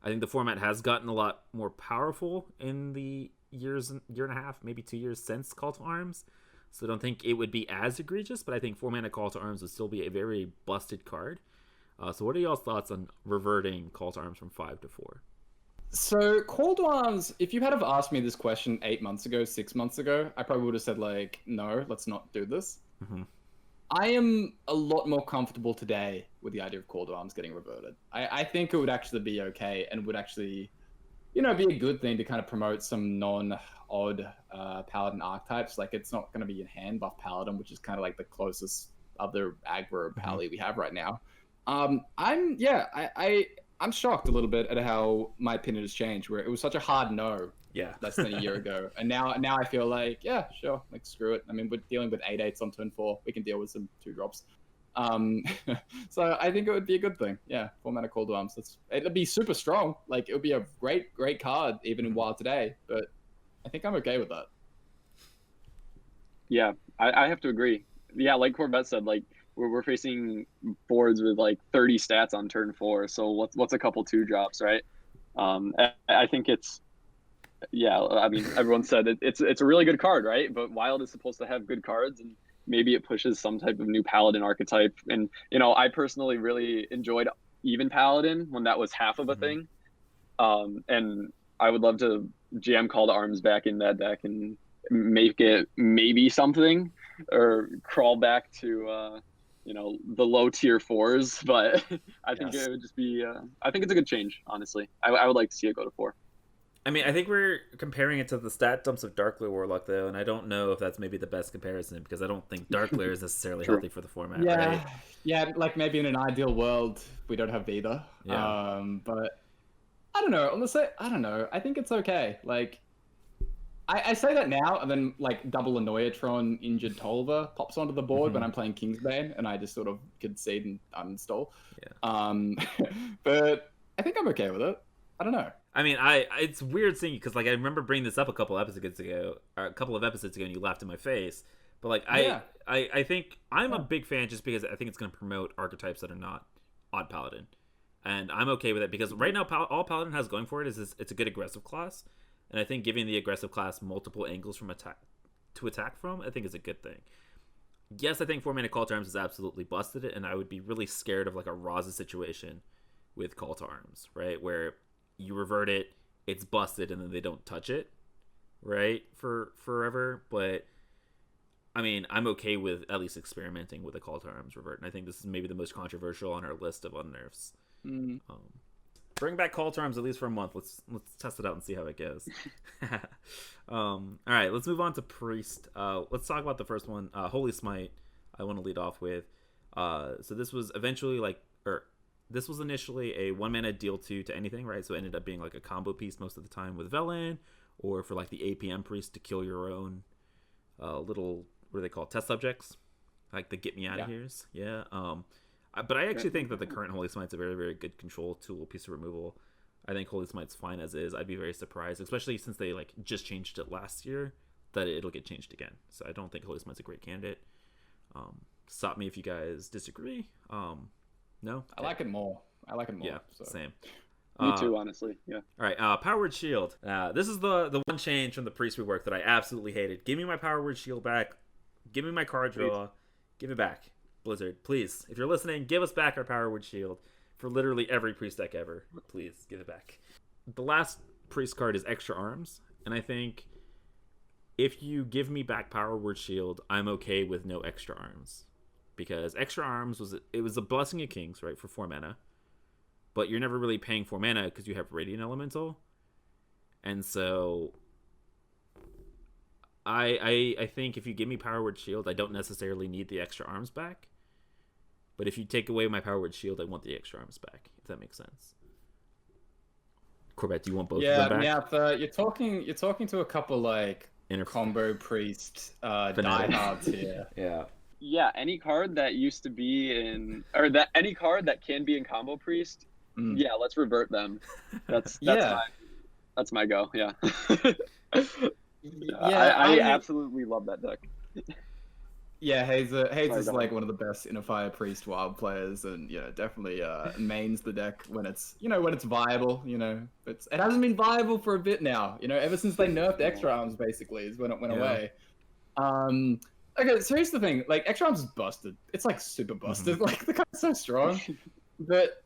I think the format has gotten a lot more powerful in the year and a half, maybe 2 years since Call to Arms. So I don't think it would be as egregious, but I think 4-mana Call to Arms would still be a very busted card. So what are y'all's thoughts on reverting Call to Arms from 5 to 4? So Call to Arms, if you had have asked me this question 8 months ago, 6 months ago, I probably would have said like, no, let's not do this. Mm-hmm. I am a lot more comfortable today with the idea of Call to Arms getting reverted. I think it would actually be okay and would actually, be a good thing to kind of promote some non-odd Paladin archetypes. Like it's not going to be in hand buff Paladin, which is kind of like the closest other aggro pally we have right now. I'm shocked a little bit at how my opinion has changed, where it was such a hard no less than a year ago. And now I feel like, yeah, sure, like screw it. I mean, we're dealing with 8/8s on turn 4. We can deal with some 2-drops. So I think it would be a good thing. Yeah, 4-mana Call to Arms. It'd be super strong. Like, it would be a great card, even in Wild today. But I think I'm okay with that. Yeah, I have to agree. Yeah, like Corbett said, like, we're facing boards with like 30 stats on turn 4. So what's a couple 2-drops, right? I think it's, I mean, everyone said it's a really good card, right? But Wild is supposed to have good cards, and maybe it pushes some type of new Paladin archetype. And I personally really enjoyed even Paladin when that was half of a thing. And I would love to jam Call to Arms back in that deck and make it maybe something, or crawl back to the low tier 4s. But I think it would just be I think it's a good change, honestly. I would like to see it go to 4. I mean, I think we're comparing it to the stat dumps of Darkler Warlock, though, and I don't know if that's maybe the best comparison, because I don't think Darkler is necessarily healthy for the format, right? Yeah, like maybe in an ideal world, we don't have either. Yeah. But I don't know. Honestly, I don't know. I think it's okay. Like, I say that now, and then like double Annoyatron injured Tolva pops onto the board when I'm playing Kingsbane, and I just sort of concede and uninstall. Yeah. But I think I'm okay with it. I don't know. I mean, it's weird seeing because like I remember bringing this up a couple of episodes ago, and you laughed in my face. But like Yeah. I think I'm a big fan just because I think it's going to promote archetypes that are not odd paladin, and I'm okay with it because right now all paladin has going for it is it's a good aggressive class, and I think giving the aggressive class multiple angles from attack from I think is a good thing. Yes, I think 4-mana Call to Arms is absolutely busted it, and I would be really scared of like a Raza situation with Call to Arms, right? Where you revert it, it's busted, and then they don't touch it, right? For forever. But I mean, I'm okay with at least experimenting with a Call to Arms revert, and I think this is maybe the most controversial on our list of unnerfs. Bring back Call to Arms at least for a month. Let's test it out and see how it goes. All right, let's move on to Priest. Let's talk about the first one, Holy Smite. I want to lead off with. So this was eventually this was initially a 1-mana deal 2 to anything, right? So it ended up being like a combo piece most of the time with Velen, or for like the APM Priest to kill your own little, what are they called, test subjects, like the get me out of here's. Yeah. But I actually think that the current Holy Smite's a very, very good control tool, piece of removal. I think Holy Smite's fine as is. I'd be very surprised, especially since they like just changed it last year, that it'll get changed again. So I don't think Holy Smite's a great candidate. Stop me if you guys disagree. No? I like it more. Yeah, so. Same. Me too, honestly. Yeah. All right, Power Word Shield. This is the one change from the Priest rework that I absolutely hated. Give me my Power Word Shield back. Give me my card draw. Give it back. Blizzard, please, if you're listening, give us back our Power Word Shield for literally every Priest deck ever. Please, give it back. The last Priest card is Extra Arms, and I think if you give me back Power Word Shield, I'm okay with no Extra Arms. Because Extra Arms was a Blessing of Kings, right, for 4 mana. But you're never really paying 4 mana because you have Radiant Elemental. And so I think if you give me Power Word Shield, I don't necessarily need the Extra Arms back. But if you take away my Power Word Shield, I want the Extra Arms back, if that makes sense. Corbett, do you want both of them back? Yeah, you're talking to a couple like combo priest diehards here. Yeah. Yeah, any card that used to be in, or that any card that can be in combo priest, yeah, let's revert them. That's my go. Yeah. I absolutely love that deck. Yeah, Hazer's like one of the best Inner Fire Priest wild players, and definitely mains the deck when it's viable. It hasn't been viable for a bit now. Ever since they nerfed Extra Arms, basically, is when it went away. Okay, so here's the thing. Like, Extra Arms is busted. It's like super busted. Like, the card's so strong. But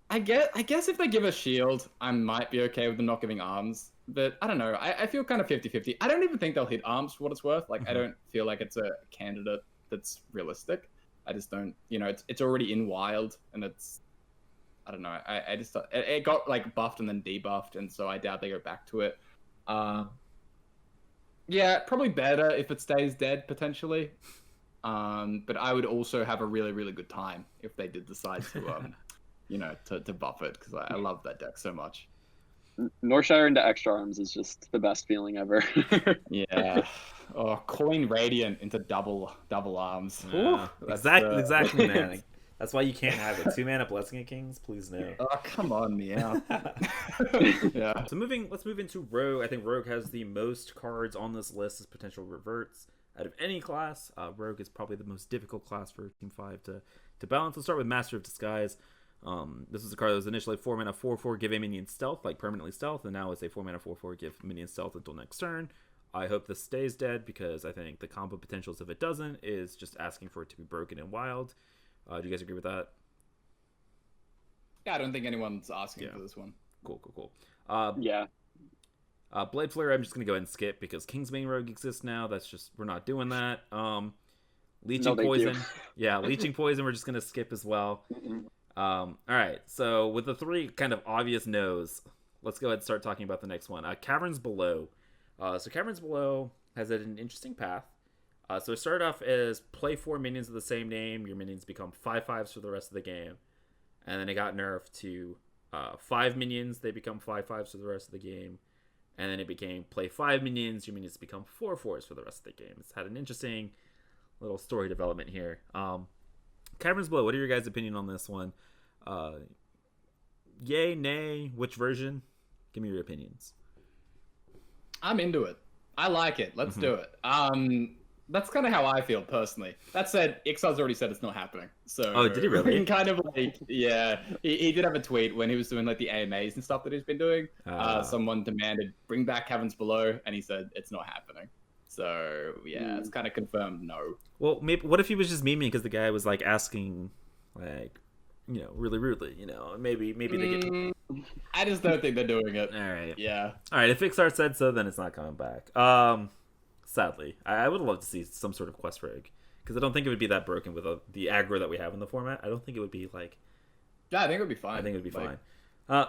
I guess if they give a shield, I might be okay with them not giving arms. But I don't know. I feel kind of 50-50. I don't even think they'll hit arms for what it's worth. Like, I don't feel like it's a candidate that's realistic. I just don't, it's already in wild, and it's, I don't know. I just, it got like buffed and then debuffed, and so I doubt they go back to it. Yeah, probably better if it stays dead, potentially. But I would also have a really, really good time if they did decide to, to buff it, because I love that deck so much. Northshire into Extra Arms is just the best feeling ever. Yeah. Oh, Coin Radiant into double arms. Yeah. Exactly, man. That's why you can't have it. 2 mana Blessing of Kings, please no. Oh, come on, yeah. Yeah. So let's move into Rogue. I think Rogue has the most cards on this list as potential reverts out of any class. Rogue is probably the most difficult class for Team 5 to balance. Let's start with Master of Disguise. This is a card that was initially 4 mana 4/4 give a minion stealth, like permanently stealth, and now it's a 4 mana 4/4 give minion stealth until next turn. I hope this stays dead because I think the combo potentials, if it doesn't, is just asking for it to be broken and wild. Do you guys agree with that? Yeah, I don't think anyone's asking for this one. Cool. Yeah. Blade Flare, I'm just going to go ahead and skip because Kingsbane Rogue exists now. That's just, we're not doing that. Leeching Poison. Yeah, Leeching Poison, we're just going to skip as well. All right, so with the 3 kind of obvious no's, let's go ahead and start talking about the next one. Caverns Below. So Caverns Below has an interesting path. So it started off as play 4 minions of the same name. Your minions become 5/5s for the rest of the game. And then it got nerfed to 5 minions. They become 5/5s for the rest of the game. And then it became play 5 minions. Your minions become 4/4s for the rest of the game. It's had an interesting little story development here. Caverns Below, what are your guys' opinion on this one? Yay, nay, which version? Give me your opinions. I'm into it. I like it. Let's do it. That's kind of how I feel personally. That said, Ixar's already said it's not happening. So Oh, did he really? we can kind of like, yeah, he did have a tweet when he was doing like the AMAs and stuff that he's been doing. Someone demanded bring back Heavens Below, and he said it's not happening. So yeah, it's kind of confirmed no. Well, maybe what if he was just memeing because the guy was like asking, like, you know, really rudely, you know, maybe they get. I just don't think they're doing it. All right. Yeah. All right. If Ixar said so, then it's not coming back. Sadly, I would love to see some sort of quest rig because I don't think it would be that broken with the aggro that we have in the format. I don't think it would be like. Yeah, I think it would be fine. I think it would be fine.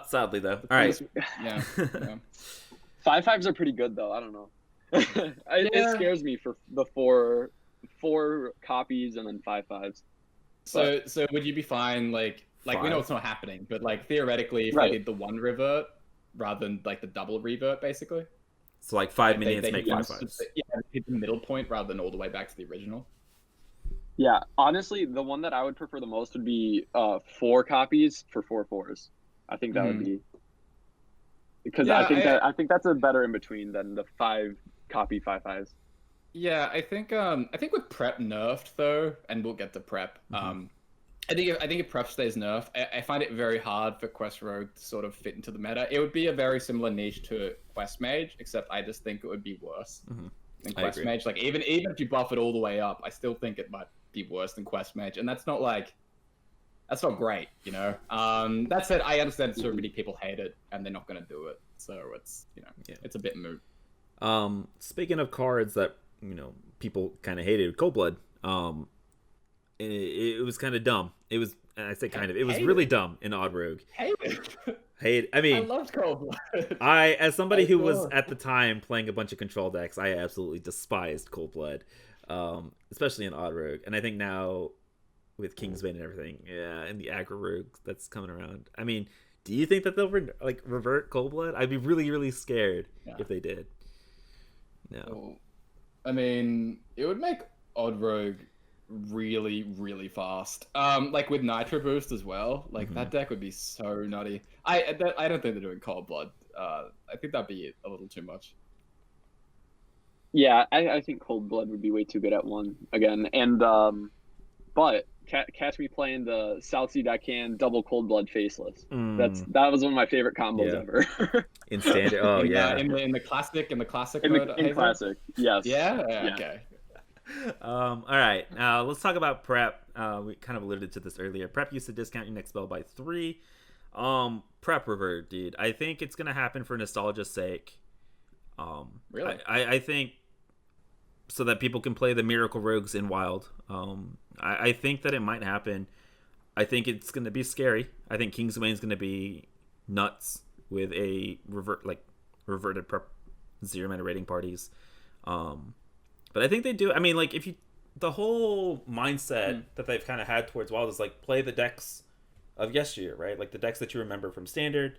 Sadly though. All right. Yeah. 5/5s are pretty good though. I don't know. It scares me for the four copies and then 5/5s. So would you be fine like we know it's not happening, but like theoretically if they did the one revert rather than like the double revert basically? So like 5 minions make 5/5s. Yeah, hit the middle point rather than all the way back to the original. Yeah, honestly, the one that I would prefer the most would be 4 copies for 4/4s. I think that would be because I think that's a better in between than the 5 copy 5/5s. Yeah, I think with prep nerfed though, and we'll get to prep. I think if prep stays nerfed, I find it very hard for Quest Rogue to sort of fit into the meta. It would be a very similar niche to Quest Mage, except I just think it would be worse than Quest Mage. Like even if you buff it all the way up, I still think it might be worse than Quest Mage, and that's not great, you know. That said, I understand so many people hate it and they're not going to do it, so it's it's a bit moot. Speaking of cards that people kind of hated, Cold Blood. It was kind of dumb. It was, I say kind of, it was really dumb in Odd Rogue. Hate. I mean, I loved Cold Blood. As somebody who was at the time playing a bunch of control decks, I absolutely despised Cold Blood, especially in Odd Rogue. And I think now with Kingsbane and everything, and the aggro rogue that's coming around. I mean, do you think that they'll revert Cold Blood? I'd be really, really scared if they did. No. Well, I mean, it would make Odd Rogue really, really fast. Like with Nitro Boost as well. Like that deck would be so nutty. I don't think they're doing Cold Blood. I think that'd be a little too much. Yeah, I think Cold Blood would be way too good at 1 again. And but catch me playing the South Sea Deccan double Cold Blood Faceless. That was one of my favorite combos ever. In standard, in the classic mode. In classic, yes. Yeah. Okay. All right, now let's talk about prep. We kind of alluded to this earlier. Prep used to discount your next spell by 3. Prep revert, dude. I think it's gonna happen for nostalgia's sake. Really? I think so that people can play the Miracle Rogues in Wild. I think that it might happen. I think it's gonna be scary. I think Kingswane's gonna be nuts with a reverted prep 0 mana raiding parties. But I think they do. I mean, like, the whole mindset that they've kind of had towards Wild is like play the decks of yesteryear, right? Like the decks that you remember from Standard,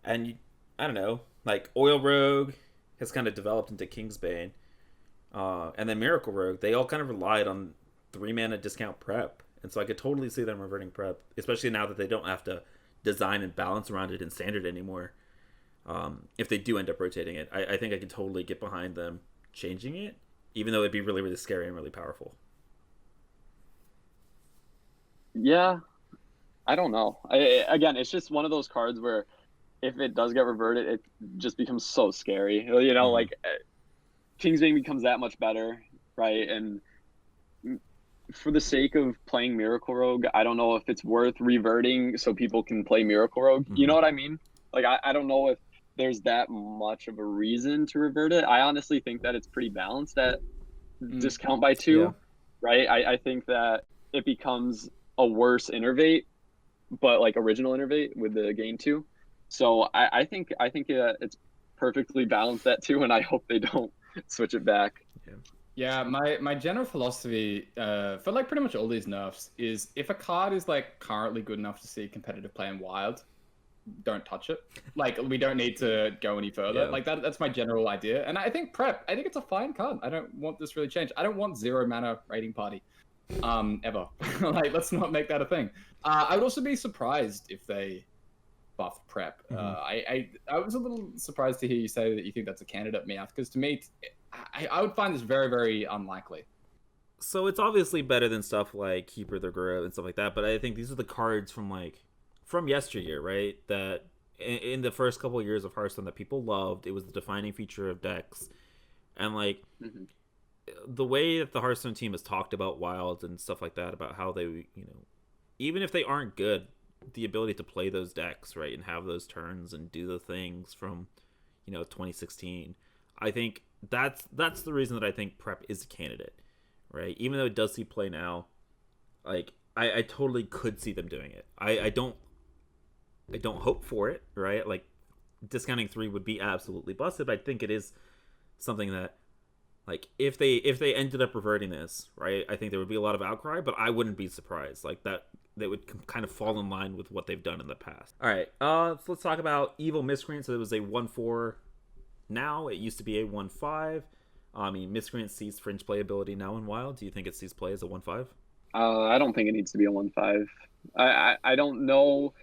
and I don't know, like Oil Rogue has kind of developed into Kingsbane, and then Miracle Rogue. They all kind of relied on 3 mana discount prep, and so I could totally see them reverting prep, especially now that they don't have to design and balance around it in Standard anymore. If they do end up rotating it, I think I could totally get behind them changing it. Even though it'd be really, really scary and really powerful. Yeah, I don't know. Again, it's just one of those cards where if it does get reverted, it just becomes so scary. You know, like Kingsbane becomes that much better, right? And for the sake of playing Miracle Rogue, I don't know if it's worth reverting so people can play Miracle Rogue. You know what I mean? Like, I don't know if there's that much of a reason to revert it. I honestly think that it's pretty balanced at discount by 2, right? I think that it becomes a worse Innervate, but like original Innervate with the gain 2. So I think it's perfectly balanced at 2, and I hope they don't switch it back. Yeah, my general philosophy for like pretty much all these nerfs is if a card is like currently good enough to see competitive play in Wild, don't touch it. Like, we don't need to go any further. Like that's my general idea. And I think prep, I think it's a fine card. I don't want this really changed. I don't want 0 mana raiding party ever. Like, let's not make that a thing. I would also be surprised if they buff prep. Mm-hmm. I was a little surprised to hear you say that you think that's a candidate, Meowth, because to me, I would find this very, very unlikely. So it's obviously better than stuff like Keeper the Grove and stuff like that, but I think these are the cards from yesteryear, right? That in the first couple of years of Hearthstone that people loved. It was the defining feature of decks, and like the way that the Hearthstone team has talked about Wilds and stuff like that, about how they, even if they aren't good, the ability to play those decks, right, and have those turns and do the things from 2016. I think that's the reason that I think prep is a candidate, right? Even though it does see play now, like I totally could see them doing it. I don't hope for it, right? Like discounting 3 would be absolutely busted, but I think it is something that, like, if they ended up reverting this, right, I think there would be a lot of outcry, but I wouldn't be surprised. Like that they would kind of fall in line with what they've done in the past. All right, so let's talk about Evil Miscreant. So it was a 1/4 now. It used to be a 1/5. I mean, Miscreant sees fringe playability now in Wild. Do you think it sees play as a 1/5? I don't think it needs to be a 1/5. I don't know.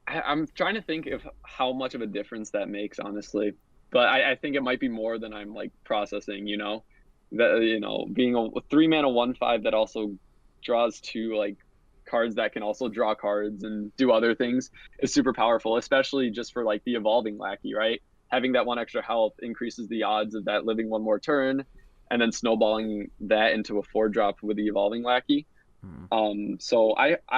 I'm trying to think of how much of a difference that makes, honestly. But I think it might be more than I'm like processing. That being a 3-mana 1/5 that also draws 2 like cards that can also draw cards and do other things is super powerful, especially just for like the evolving lackey, right? Having that 1 extra health increases the odds of that living 1 more turn, and then snowballing that into a 4-drop with the evolving lackey. So I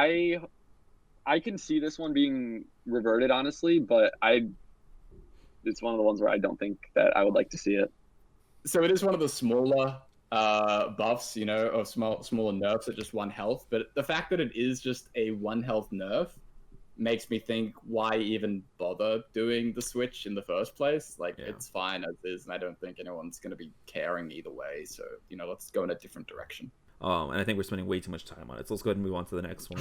can see this one being reverted, honestly, but it's one of the ones where I don't think that I would like to see it. So it is one of the smaller buffs, or smaller nerfs at just 1 health. But the fact that it is just a 1 health nerf makes me think, why even bother doing the switch in the first place? Like, it's fine as is, and I don't think anyone's going to be caring either way. So, let's go in a different direction. And I think we're spending way too much time on it. So let's go ahead and move on to the next one.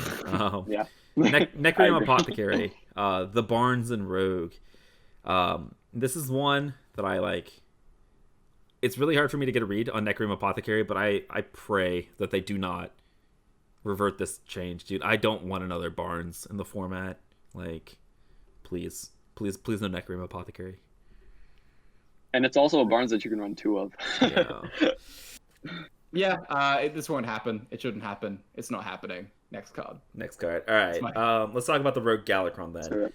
Yeah. Necroman Apothecary, the Barnes and Rogue. This is one that I like. It's really hard for me to get a read on Necroman Apothecary, but I pray that they do not revert this change, dude. I don't want another Barnes in the format. Like, please no Necroman Apothecary. And it's also a Barnes that you can run 2 of. Yeah. This won't happen. It shouldn't happen. It's not happening. Next card. All right. Let's talk about the Rogue Galakron then.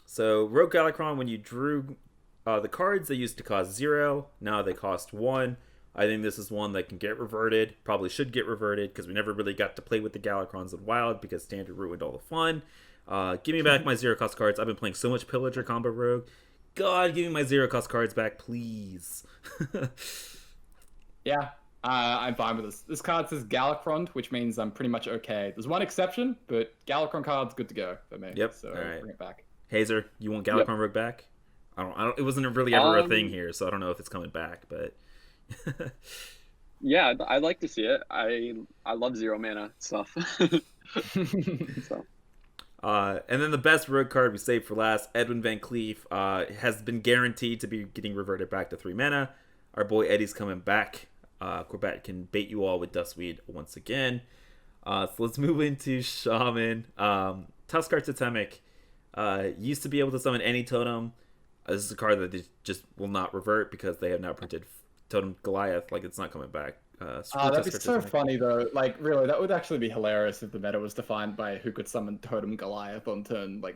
So Rogue Galakron, when you drew the cards, they used to cost 0. Now they cost 1. I think this is one that can get reverted. Probably should get reverted, because we never really got to play with the Galakrons in Wild because Standard ruined all the fun. Give me back my 0-cost cards. I've been playing so much Pillager combo Rogue. God, give me my 0-cost cards back, please. Yeah, I'm fine with this. This card says Galakron, which means I'm pretty much okay. There's one exception, but Galakron card's good to go for me. Yep. So all right. Bring it back. Hazer, you want Galakron Rogue back? I don't. It wasn't really ever a thing here, so I don't know if it's coming back. But yeah, I'd like to see it. I love 0-mana stuff. So. And then the best rogue card we saved for last, Edwin Van Cleef, has been guaranteed to be getting reverted back to 3 mana. Our boy Eddie's coming back. Corbett can bait you all with Dustweed once again. So let's move into Shaman. Tuskar Totemic used to be able to summon any totem. This is a card that they just will not revert because they have now printed Totem Goliath. Like, it's not coming back. That'd be so funny, though. Like, really, that would actually be hilarious if the meta was defined by who could summon Totem Goliath on turn 3.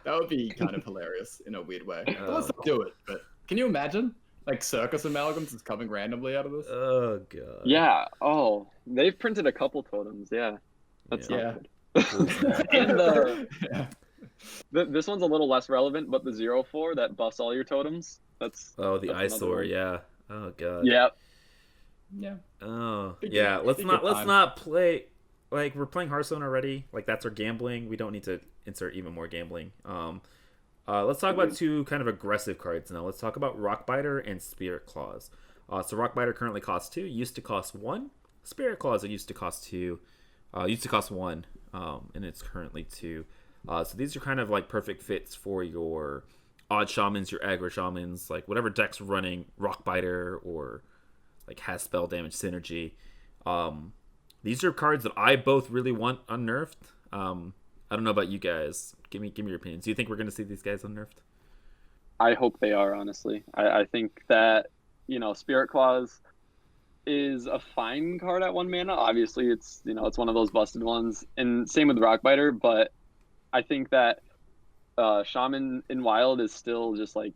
That would be kind of hilarious in a weird way. Let's not do it, but can you imagine? Like, Circus Amalgams is coming randomly out of this? Oh, God. Yeah. Oh, they've printed a couple totems. Yeah. That's not good. And this one's a little less relevant, but the 0/4 that buffs all your totems. The eyesore. Yeah. Oh, God. Yeah. Yeah. Oh, yeah. Let's not play. Like, we're playing Hearthstone already. Like, that's our gambling. We don't need to insert even more gambling. Let's talk about 2 kind of aggressive cards now. Let's talk about Rockbiter and Spirit Claws. So Rockbiter currently costs 2. Used to cost 1. Spirit Claws used to cost 2. Used to cost 1. And it's currently 2. So these are kind of like perfect fits for your odd shamans, your aggro shamans, like whatever deck's running Rockbiter or like has spell damage synergy. These are cards that I both really want unnerfed. I don't know about you guys. Give me your opinions. Do you think we're going to see these guys unnerfed? I hope they are, honestly. I think that, Spirit Claws is a fine card at 1 mana. Obviously, it's one of those busted ones, and same with Rockbiter. But I think that Shaman in Wild is still just like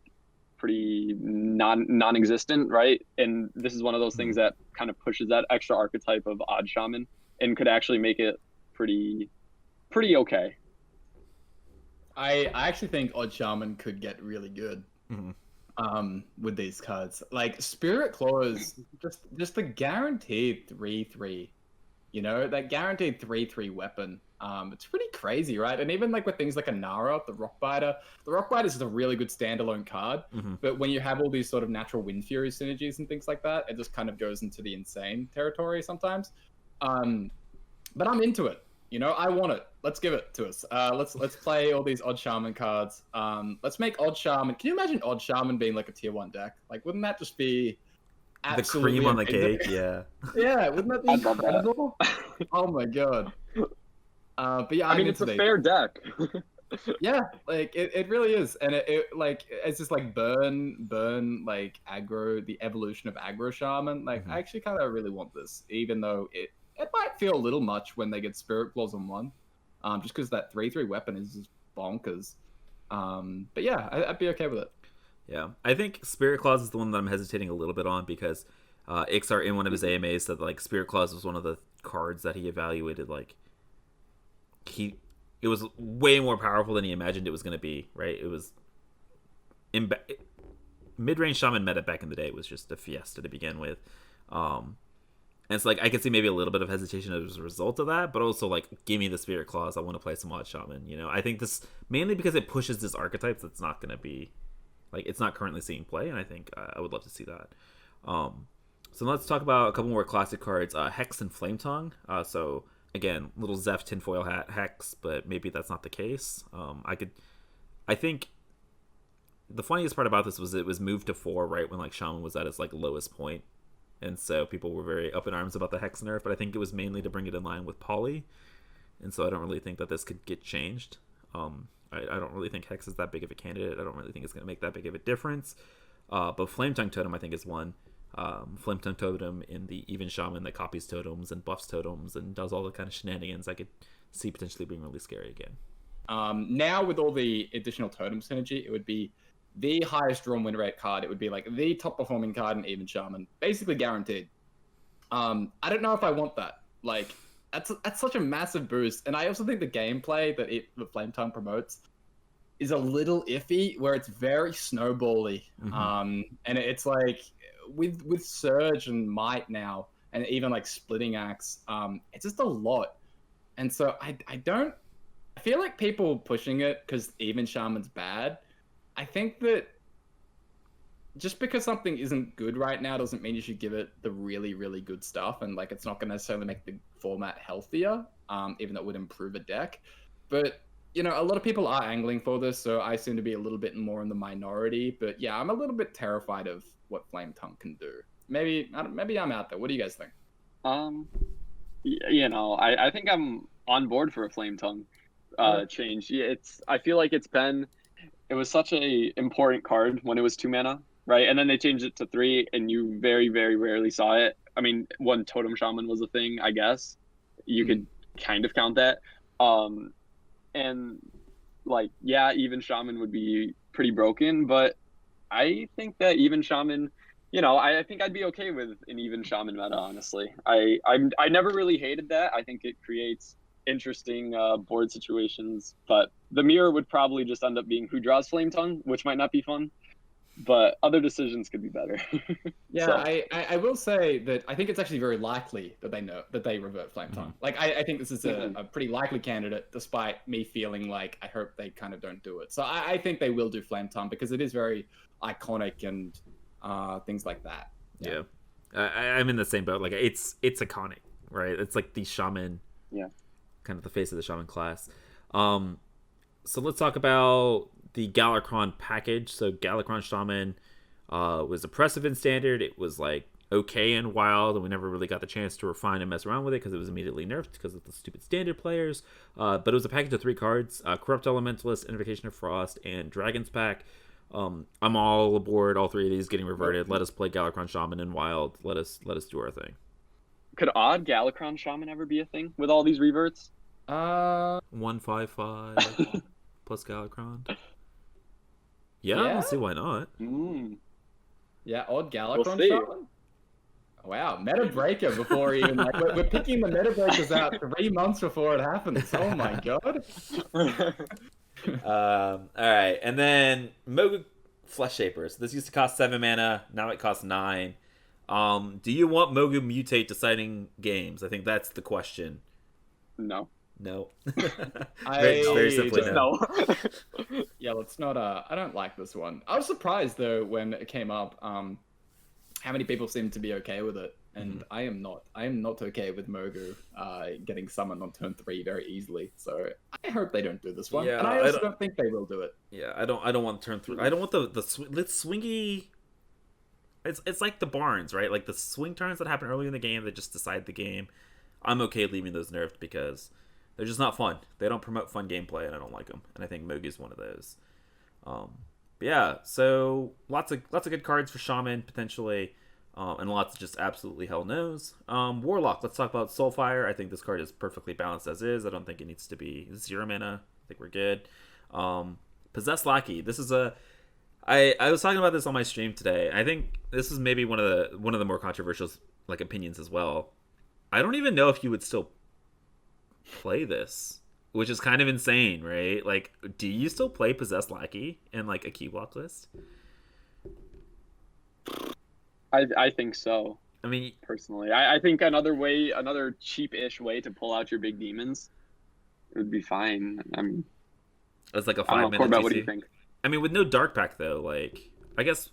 pretty non-existent, right? And this is one of those things that kind of pushes that extra archetype of Odd Shaman and could actually make it pretty okay. I actually think Odd Shaman could get really good. With these cards. Like Spirit Claws, just the guaranteed 3/3. That guaranteed 3/3 weapon. It's pretty crazy, right? And even like with things like a Nara, the Rockbiter is a really good standalone card. But when you have all these sort of natural Wind Fury synergies and things like that, it just kind of goes into the insane territory sometimes. But I'm into it. I want it. Let's give it to us. Let's play all these Odd Shaman cards. Let's make Odd Shaman. Can you imagine Odd Shaman being like a tier 1 deck? Like, wouldn't that just be absolutely the cream on the amazing? cake? Yeah. Yeah, wouldn't that be incredible? Oh my god. But yeah, I mean, it's a fair deck. Yeah, like it really is, and it like it's just like burn like aggro, the evolution of aggro shaman. Like I actually kind of really want this, even though it might feel a little much when they get Spirit Claws on 1, just because that 3/3 weapon is just bonkers. But yeah, I'd be okay with it. Yeah, I think Spirit Claws is the one that I'm hesitating a little bit on because Ixar in one of his AMAs said like Spirit Claws was one of the cards that he evaluated like it was way more powerful than he imagined it was going to be, right? It was mid-range Shaman meta back in the day was just a fiesta to begin with. And it's like I can see maybe a little bit of hesitation as a result of that, but also like give me the Spirit Claws. I want to play some Odd Shaman. I think this mainly because it pushes this archetype that's not going to be like it's not currently seeing play, and I think I would love to see that. So let's talk about a couple more classic cards. Hex and Flametongue. So again, little Zeph tinfoil hat Hex, but maybe that's not the case. I think the funniest part about this was it was moved to 4 right when like Shaman was at its like lowest point, and so people were very up in arms about the Hex nerf. But I think it was mainly to bring it in line with Poly, and so I don't really think that this could get changed. I don't really think Hex is that big of a candidate. I don't really think it's going to make that big of a difference. But Flametongue Totem I think is one. Flametongue Totem in the Even Shaman that copies totems and buffs totems and does all the kind of shenanigans I could see potentially being really scary again. Now with all the additional totem synergy, it would be the highest drawn win rate card. It would be like the top performing card in Even Shaman, basically guaranteed. I don't know if I want that. Like that's such a massive boost, and I also think the gameplay that the Flametongue promotes is a little iffy, where it's very snowbally. And it's like with Surge and Might now, and even like Splitting Axe, it's just a lot. And so I feel like people pushing it because Even Shaman's bad. I think that just because something isn't good right now doesn't mean you should give it the really, really good stuff. And like, it's not going to necessarily make the format healthier, even though it would improve a deck. But, a lot of people are angling for this, so I seem to be a little bit more in the minority. But yeah, I'm a little bit terrified of what Flametongue can do. Maybe I'm out there. What do you guys think? I think I'm on board for a Flametongue change. I feel like it was such a important card when it was 2 mana, right? And then they changed it to 3, and you very, very rarely saw it. I mean, when Totem Shaman was a thing, I guess you could kind of count that. And like, yeah, Even Shaman would be pretty broken, but I think that Even Shaman, I think I'd be okay with an Even Shaman meta, honestly. I never really hated that. I think it creates interesting board situations, but the mirror would probably just end up being who draws Flametongue, which might not be fun, but other decisions could be better. Yeah, so. I will say that I think it's actually very likely that they revert Flametongue. Like I think this is a pretty likely candidate, despite me feeling like I hope they kind of don't do it. So I think they will do Flametongue because it is very iconic and things like that. Yeah. I'm in the same boat. Like it's iconic, right? It's like the Shaman. Yeah. Kind of the face of the Shaman class. So let's talk about the Galakron package. So Galakron Shaman was oppressive in Standard. It was like okay in Wild, and we never really got the chance to refine and mess around with it because it was immediately nerfed because of the stupid standard players. But it was a package of 3 cards: Corrupt Elementalist, Invocation of Frost, and Dragon's Pack. I'm all aboard all 3 of these getting reverted. Let us play Galakron Shaman in Wild. Let us do our thing. Could odd Galakron Shaman ever be a thing with all these reverts? 1/5/5 plus Galakron. Yeah, I don't see why not. Yeah, odd Galakron see. Shaman. Wow, meta breaker before even like we're picking the meta breakers out 3 months before it happens. Oh my god. All right, and then Mogu Flesh Shapers. This used to cost 7 mana. Now it costs 9. Do you want Mogu Mutate deciding games? I think that's the question. No. Very simply no. Yeah, let's not. I don't like this one. I was surprised though when it came up. How many people seem to be okay with it, and I am not. I am not okay with Mogu getting summoned on turn 3 very easily. So I hope they don't do this one, and I also don't think they will do it. Yeah, I don't want turn 3. I don't want the swingy. It's like the Barns, right? Like the swing turns that happen early in the game that just decide the game. I'm okay leaving those nerfed because they're just not fun. They don't promote fun gameplay, and I don't like them. And I think Mogu's one of those. But yeah, so lots of good cards for Shaman potentially, and lots of just absolutely hell no's. Warlock. Let's talk about Soulfire. I think this card is perfectly balanced as is. I don't think it needs to be 0 mana. I think we're good. Possessed Lackey. This is a. I was talking about this on my stream today. I think this is maybe one of the more controversial like opinions as well. I don't even know if you would still play this, which is kind of insane, right? Like, do you still play Possessed Lackey in like a key block list? I think so. I mean, personally, I think another cheap-ish way to pull out your big demons would be fine. It's like a 5-minute Corbett, what do you think? I mean, with no Dark Pack though, like I guess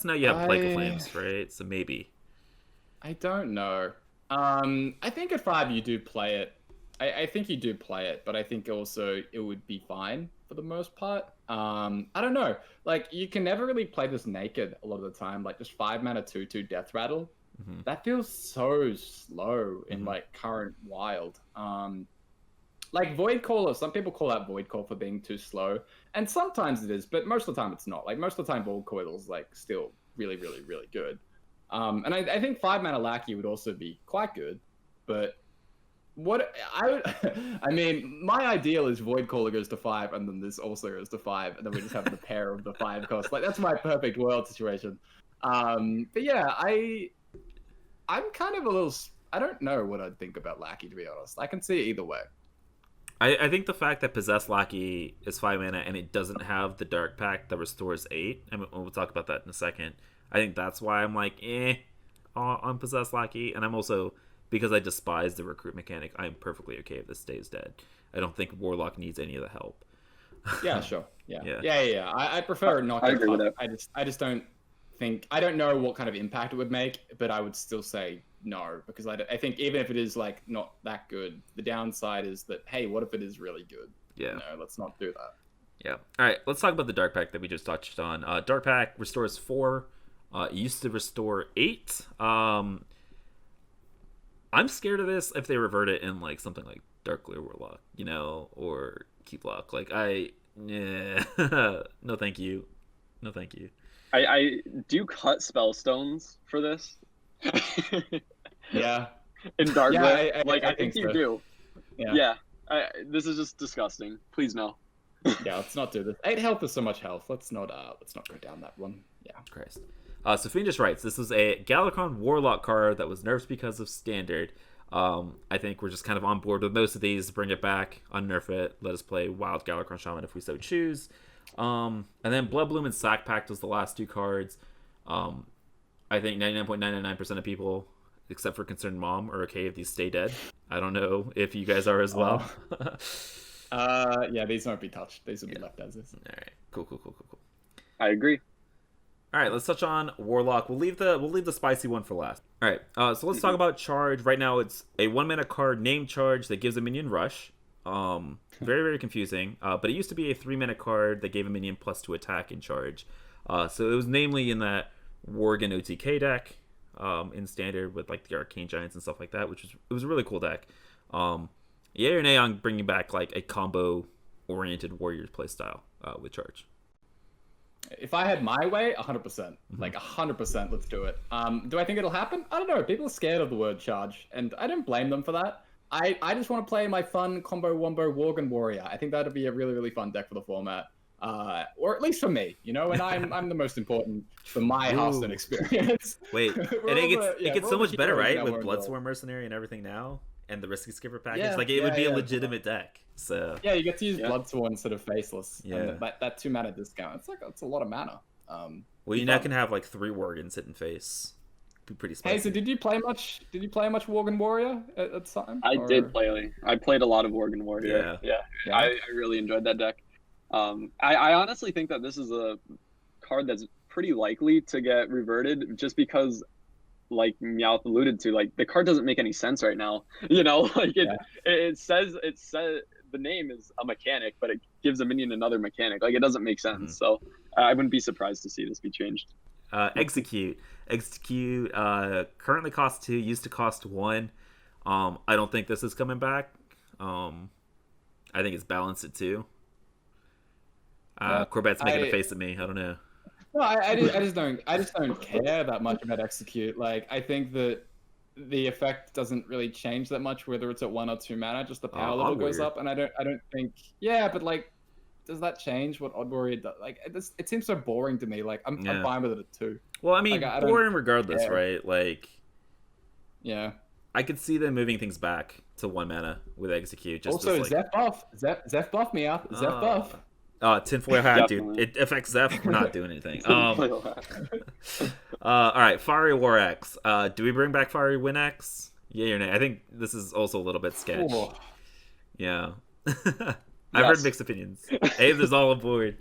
now you have Plague of Flames, right? So maybe. I don't know. I think at 5 you do play it. I think you do play it, but I think also it would be fine for the most part. I don't know. Like, you can never really play this naked a lot of the time. Like, just 5 mana 2/2 Death Rattle. Mm-hmm. That feels so slow in like current Wild. Like Void Caller, some people call out Void Call for being too slow, and sometimes it is, but most of the time it's not. Like, most of the time Void Call is like still really, really, really good. And I think 5 mana Lackey would also be quite good, but what I mean, my ideal is Void Caller goes to 5, and then this also goes to 5, and then we just have the pair of the 5 cost. Like, that's my perfect world situation. But yeah, I'm kind of a little. I don't know what I'd think about Lackey, to be honest. I can see it either way. I think the fact that Possessed Lackey is 5 mana and it doesn't have the Dark Pack that restores 8, and we'll talk about that in a second. I think that's why I'm like, on Possessed Lackey. And I'm also, because I despise the recruit mechanic, I'm perfectly okay if this stays dead. I don't think Warlock needs any of the help. Yeah, sure. Yeah. I prefer not. I agree with that. I just don't think. I don't know what kind of impact it would make, but I would still say no, because I think even if it is like not that good, the downside is that, hey, what if it is really good? Yeah. No, let's not do that. Yeah. All right, let's talk about the Dark Pack that we just touched on. Dark Pack restores 4. It used to restore 8. I'm scared of this if they revert it in like something like Dark Glare Warlock, or Keep Lock. Like, no thank you. No thank you. I do cut Spellstones for this. Yeah. In Dark Glare. I think so. you do. Yeah. This is just disgusting. Please no. Yeah, let's not do this. 8 health is so much health. Let's not go down that one. Yeah. Christ. So Fiendish writes, this was a Galakron Warlock card that was nerfed because of standard. I think we're just kind of on board with most of these. Bring it back, unnerf it, let us play Wild Galakron Shaman if we so choose. And then Bloodbloom and Sack Pact was the last 2 cards. I think 99.999% of people, except for Concerned Mom, are okay if these stay dead. I don't know if you guys are as well. Yeah, these won't be touched. These will be left as is. All right, cool. I agree. All right, let's touch on Warlock. We'll leave the spicy one for last. All right, so let's talk about Charge. Right now, it's a 1-mana card named Charge that gives a minion rush. Very, very confusing. But it used to be a 3-mana card that gave a minion +2 attack in Charge. So it was namely in that Worgen OTK deck. in standard with like the Arcane Giants and stuff like that, it was a really cool deck. Yay or nay on bringing back like a combo oriented Warriors playstyle with Charge? If I had my way, 100%. Like 100%, let's do it. Do I think it'll happen? I don't know. People are scared of the word charge, and I don't blame them for that. I just want to play my fun combo wombo Worgen Warrior. I think that'd be a really, really fun deck for the format. Or at least for me, you know, and I'm the most important for my Hearthstone experience. Wait, and it gets so much better, right? With Bloodsworn Mercenary and everything now, and the Risky Skipper package. It would be a legitimate deck. So yeah, you get to use Bloodsworn instead of Faceless. Yeah, and that 2 mana discount. It's a lot of mana. Well, you now can have like 3 Worgens hitting face. Be pretty spicy. Hey, so did you play much Worgen Warrior at the time? I did play. I played a lot of Worgen Warrior. Yeah. I really enjoyed that deck. I honestly think that this is a card that's pretty likely to get reverted, just because, like Meowth alluded to, like the card doesn't make any sense right now. You know, like it says the name is a mechanic, but it gives a minion another mechanic. Like it doesn't make sense. So I wouldn't be surprised to see this be changed. Execute currently costs 2, used to cost 1. I don't think this is coming back. I think it's balanced at 2. Corbett's making a face at me. I don't know. No, I just don't care that much about Execute. Like I think that the effect doesn't really change that much whether it's at 1 or 2 mana. Just the power level goes up, and I don't think. Yeah, but like, does that change what Odd Warrior does? Like it seems so boring to me. Like I'm fine with it at 2. Well, I mean, like, boring regardless, right? Like, yeah. I could see them moving things back to 1 mana with Execute. Just also, like... Zeph buff me up. Zeph buff. Tinfoil hat, dude. It affects Zeph. We're not doing anything. All right, Fiery War Axe. Do we bring back Fiery Wind Axe? Yeah or nay? I think this is also a little bit sketch. Ooh. Yeah. I've heard mixed opinions. Hazer's all aboard.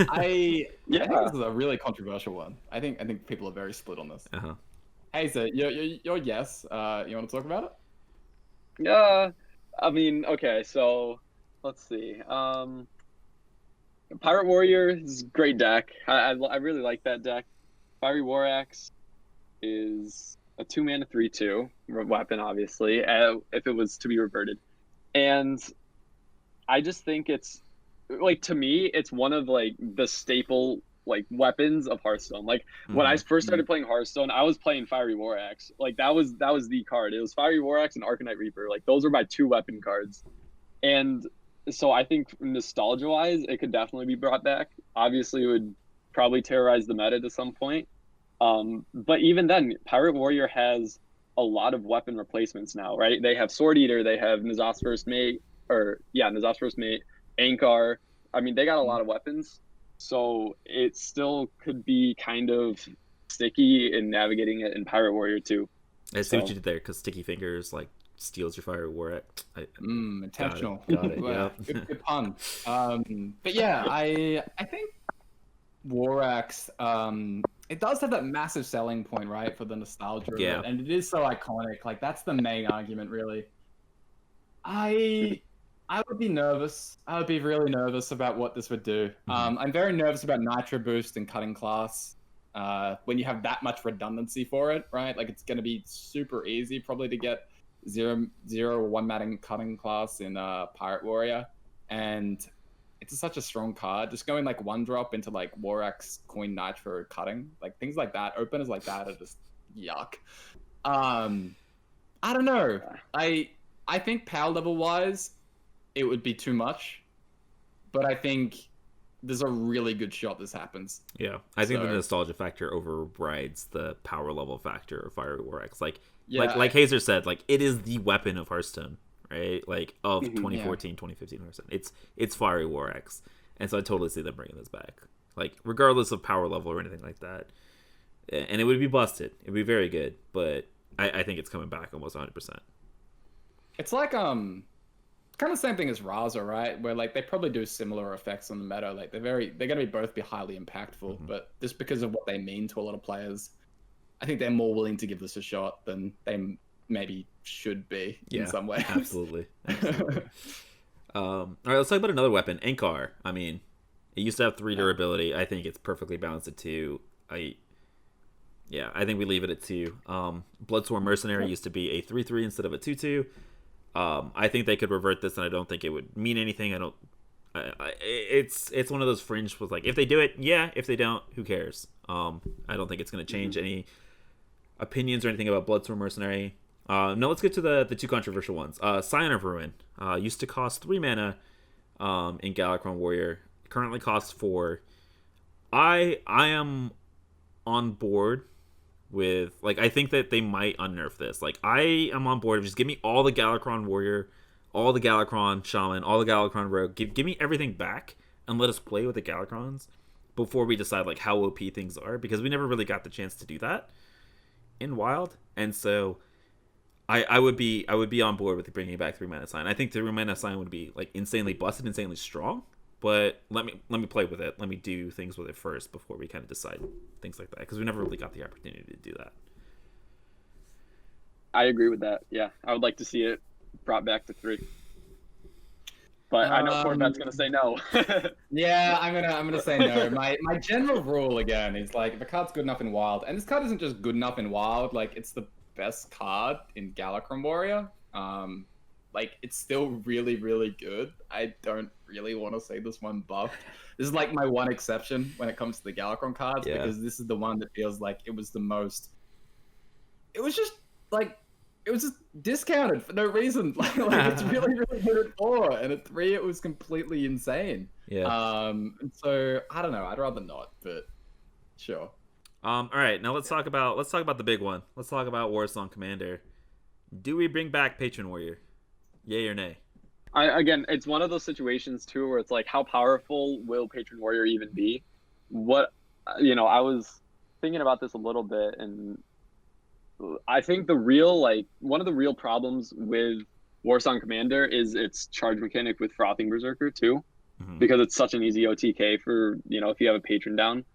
I think this is a really controversial one. I think people are very split on this. Hazer, you're yes. You want to talk about it? Yeah. I mean, okay, so let's see. Pirate Warrior is a great deck. I really like that deck. Fiery War Axe is a 2 mana 3/2 weapon, obviously, if it was to be reverted. And I just think it's, like, to me, it's one of, like, the staple, like, weapons of Hearthstone. Like, when I first started playing Hearthstone, I was playing Fiery War Axe. Like, that was the card. It was Fiery War Axe and Arcanite Reaper. Like, those were my 2 weapon cards. And so I think nostalgia-wise, it could definitely be brought back. Obviously, it would probably terrorize the meta to some point. But even then, Pirate Warrior has a lot of weapon replacements now, right? They have Sword Eater, they have N'Zoth's First Mate, Ankar. I mean, they got a lot of weapons. So it still could be kind of sticky in navigating it in Pirate Warrior too. I see what you did there, because Sticky Fingers, like, steals your Fire War Axe. Intentional. Got it. Yeah. Good pun. But yeah, I think War Axe, it does have that massive selling point, right, for the nostalgia of it, and it is so iconic. Like, that's the main argument, really. I would be nervous. I would be really nervous about what this would do. I'm very nervous about Nitro Boost and Cutting Class. When you have that much redundancy for it, right? Like, it's going to be super easy probably to get 0 or 1 mana Cutting Class in Pirate Warrior, and it's such a strong card. Just going like 1-drop into like War Axe, Coin Nitro, Cutting, like things like that, openers like that are just yuck. I don't know. I think power level wise, it would be too much, but I think there's a really good shot this happens. Yeah, I think the nostalgia factor overrides the power level factor of Fiery War Axe. Like Hazer said, like, it is the weapon of Hearthstone, right? Like, of 2014, 2015 Hearthstone. It's Fiery War Axe. And so I totally see them bringing this back. Like, regardless of power level or anything like that. And it would be busted. It would be very good. But I think it's coming back almost 100%. It's like, kind of the same thing as Raza, right? Where, like, they probably do similar effects on the meta. Like, they're going to be highly impactful. But just because of what they mean to a lot of players, I think they're more willing to give this a shot than they maybe should be in some ways. Absolutely. All right, let's talk about another weapon, Ankar. I mean, it used to have 3 durability. I think it's perfectly balanced at 2. Yeah, I think we leave it at 2. Bloodsworn Mercenary used to be a 3/3 instead of a 2/2. I think they could revert this, and I don't think it would mean anything. I don't. It's one of those fringe with like, if they do it, yeah. If they don't, who cares? I don't think it's going to change any opinions or anything about Bloodsworn Mercenary. Now let's get to the 2 controversial ones. Scion of Ruin used to cost 3 mana in Galakron Warrior. Currently costs 4. I am on board with, like, I think that they might unnerf this. Like, I am on board. Just give me all the Galakron Warrior, all the Galakron Shaman, all the Galakron Rogue. Give me everything back and let us play with the Galakrons before we decide like how OP things are, because we never really got the chance to do that in Wild. And so I would be on board with bringing back 3 mana Sign. I think 3 mana Sign would be like insanely busted, insanely strong. But let me play with it. Let me do things with it first before we kind of decide things like that, because we never really got the opportunity to do that. I agree with that. Yeah, I would like to see it brought back to 3. But I know Corbet's gonna say no. Yeah, I'm gonna say no. My general rule again is like, if a card's good enough in Wild, and this card isn't just good enough in Wild, like it's the best card in Galakron Warrior. Like, it's still really, really good. I don't really want to say this one buffed. This is like my one exception when it comes to the Galakron cards, because this is the one that feels like it was the most. It was just like, it was just discounted for no reason. Like it's really, really good at 4, and at 3 it was completely insane. Yeah. And so I don't know. I'd rather not, but sure. All right, now let's talk about the big one. Let's talk about Warsong Commander. Do we bring back Patron Warrior? Yay or nay? Again, it's one of those situations too where it's like, how powerful will Patron Warrior even be? What, I was thinking about this a little bit, and I think one of the real problems with Warsong Commander is its charge mechanic with Frothing Berserker too, because it's such an easy OTK for, if you have a patron down.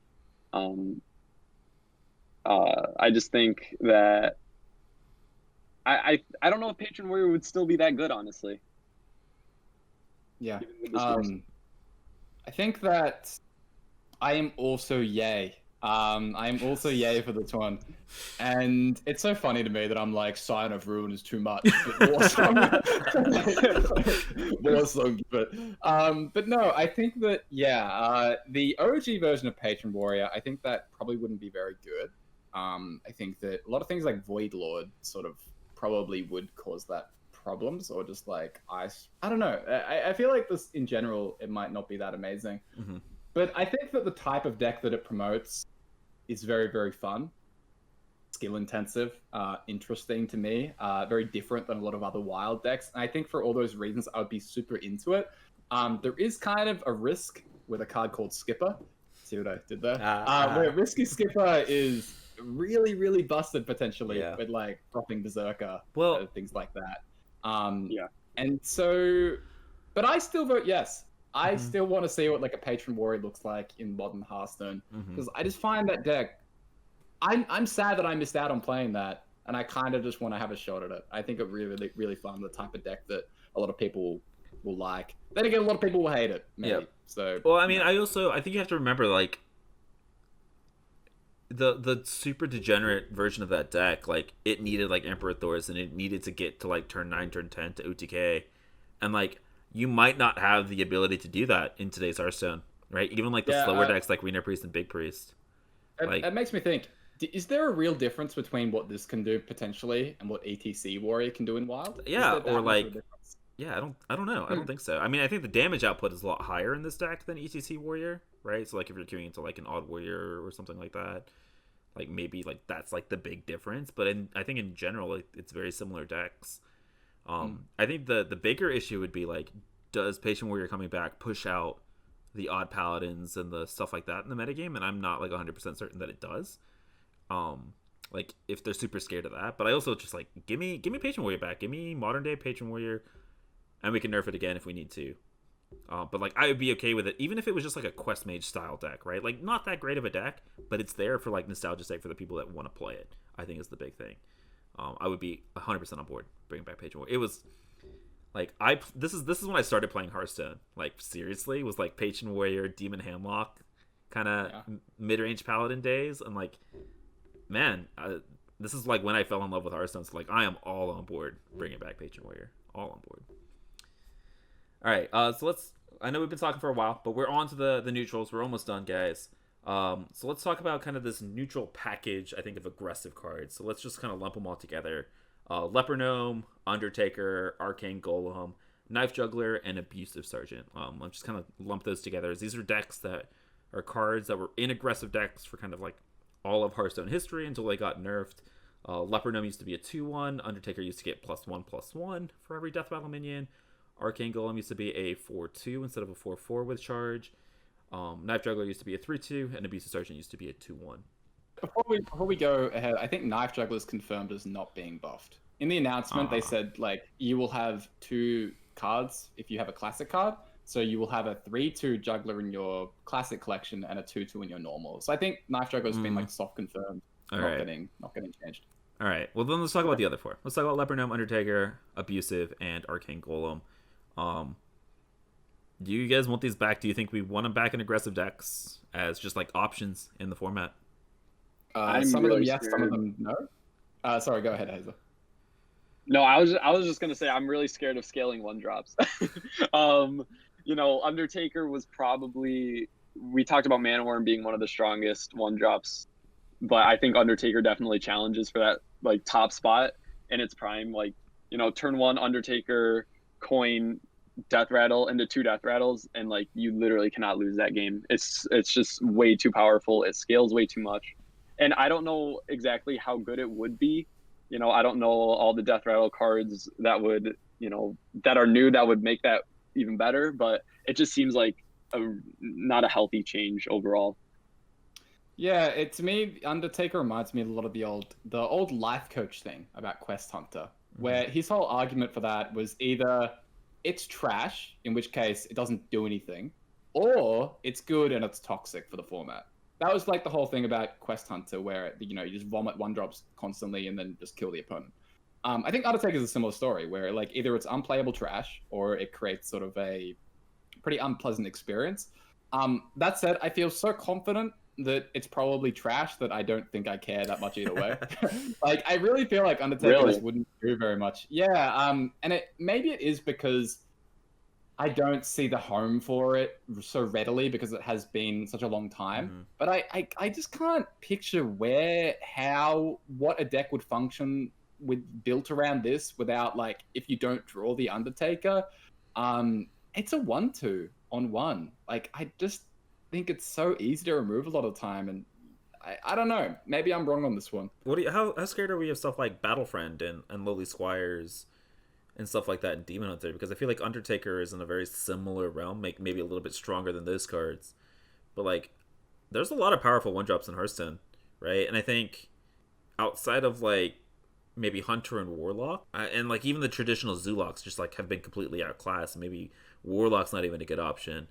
I just think that I don't know if Patron Warrior would still be that good, honestly. Yeah. I think that I am also yay. I am also yay for this one. And it's so funny to me that I'm like, Scion of Ruin is too much, but Warsong. But no, I think that, the OG version of Patron Warrior, I think that probably wouldn't be very good. I think that a lot of things like Void Lord sort of probably would cause that problems, or just like ice. I don't know. I feel like this in general, it might not be that amazing. But I think that the type of deck that it promotes is very, very fun, skill intensive, interesting to me, very different than a lot of other Wild decks. And I think for all those reasons, I would be super into it. There is kind of a risk with a card called Skipper. See what I did there? Where Risky Skipper is really, really busted potentially with like Frothing Berserker, things like that. And so, but I still vote yes. I still want to see what like a Patron Warrior looks like in modern Hearthstone, because I just find that deck. I'm sad that I missed out on playing that, and I kind of just want to have a shot at it. I think it really, really fun, the type of deck that a lot of people will like. Then again, a lot of people will hate it. Maybe. Yeah. So. Well, I mean, I think you have to remember like the super degenerate version of that deck, like it needed like Emperor Thors, and it needed to get to like turn 9, turn 10 to OTK, and like you might not have the ability to do that in today's Hearthstone, right? Even like the slower decks like Wiener Priest and Big Priest. It makes me think: is there a real difference between what this can do potentially and what ETC Warrior can do in Wild? Yeah, or like, I don't know. I don't think so. I mean, I think the damage output is a lot higher in this deck than ETC Warrior, right? So like if you're queuing into like an Odd Warrior or something like that, like maybe like that's like the big difference. But I think in general, like, it's very similar decks. I think the bigger issue would be like, does Patron Warrior coming back push out the odd paladins and the stuff like that in the metagame? And I'm not like 100% certain that it does. Like if they're super scared of that. But I also just like, give me Patron Warrior back. Give me modern day Patron Warrior, and we can nerf it again if we need to. But like I would be okay with it, even if it was just like a Quest Mage style deck, right? Like not that great of a deck, but it's there for like nostalgia's sake for the people that want to play it. I think is the big thing. I would be 100% on board bringing back Patron Warrior. It was like this is when I started playing Hearthstone. Like seriously, was like Patron Warrior, Demon Hamlock, kind of mid-range Paladin days, and like man, this is like when I fell in love with Hearthstone. So like I am all on board bringing back Patron Warrior. All on board. All right, so let's. I know we've been talking for a while, but we're on to the neutrals. We're almost done, guys. So let's talk about kind of this neutral package, I think, of aggressive cards. So let's just kind of lump them all together. Leper Gnome, Undertaker, Arcane Golem, Knife Juggler, and Abusive Sergeant. I'm just kind of lump those together. These are decks that are cards that were in aggressive decks for kind of like all of Hearthstone history until they got nerfed. Leper Gnome used to be a 2/1. Undertaker used to get +1/+1 for every Death Battle minion. Arcane Golem used to be a 4/2 instead of a 4/4 with charge. Knife Juggler used to be a 3/2, and Abusive Sergeant used to be a 2/1. Before we go ahead, I think Knife Juggler is confirmed as not being buffed. In the announcement, they said like you will have 2 cards if you have a classic card. So you will have a 3/2 Juggler in your classic collection and a 2/2 in your normal. So I think Knife Juggler has been like soft confirmed, not getting changed. All right. Well, then let's talk about the other 4. Let's talk about Leper Gnome, Undertaker, Abusive, and Arcane Golem. Do you guys want these back? Do you think we want them back in aggressive decks as just like options in the format? Some of them yes, some of them no. Sorry, go ahead, Hazer. No, I was just gonna say I'm really scared of scaling 1-drops. Undertaker was probably, we talked about Mana Worm being one of the strongest 1-drops, but I think Undertaker definitely challenges for that like top spot in its prime. Like, turn 1 Undertaker, coin Death Rattle into 2 Death Rattles, and like you literally cannot lose that game. It's just way too powerful. It scales way too much, and I don't know exactly how good it would be. I don't know all the Death Rattle cards that would, that are new that would make that even better, but it just seems like not a healthy change overall. Yeah, to me, Undertaker reminds me a lot of the old life coach thing about Quest Hunter, where his whole argument for that was either it's trash, in which case it doesn't do anything, or it's good and it's toxic for the format. That was like the whole thing about Quest Hunter, where you just vomit 1-drops constantly and then just kill the opponent. I think Undertaker is a similar story, where like either it's unplayable trash or it creates sort of a pretty unpleasant experience. That said, I feel so confident that it's probably trash that I don't think I care that much either way. Like I really feel like Undertaker just wouldn't do very much. Yeah, and maybe it is because I don't see the home for it so readily because it has been such a long time. But I just can't picture what a deck would function with built around this without like if you don't draw the Undertaker. It's a 1/2 on 1. Like I just think it's so easy to remove a lot of the time, and I don't know. Maybe I'm wrong on this one. How scared are we of stuff like Battlefriend and Lowly Squires and stuff like that in Demon Hunter? Because I feel like Undertaker is in a very similar realm, maybe a little bit stronger than those cards. But like, there's a lot of powerful 1-drops in Hearthstone, right? And I think outside of like maybe Hunter and Warlock, and like even the traditional Zulocks just like have been completely outclassed. Maybe Warlock's not even a good option.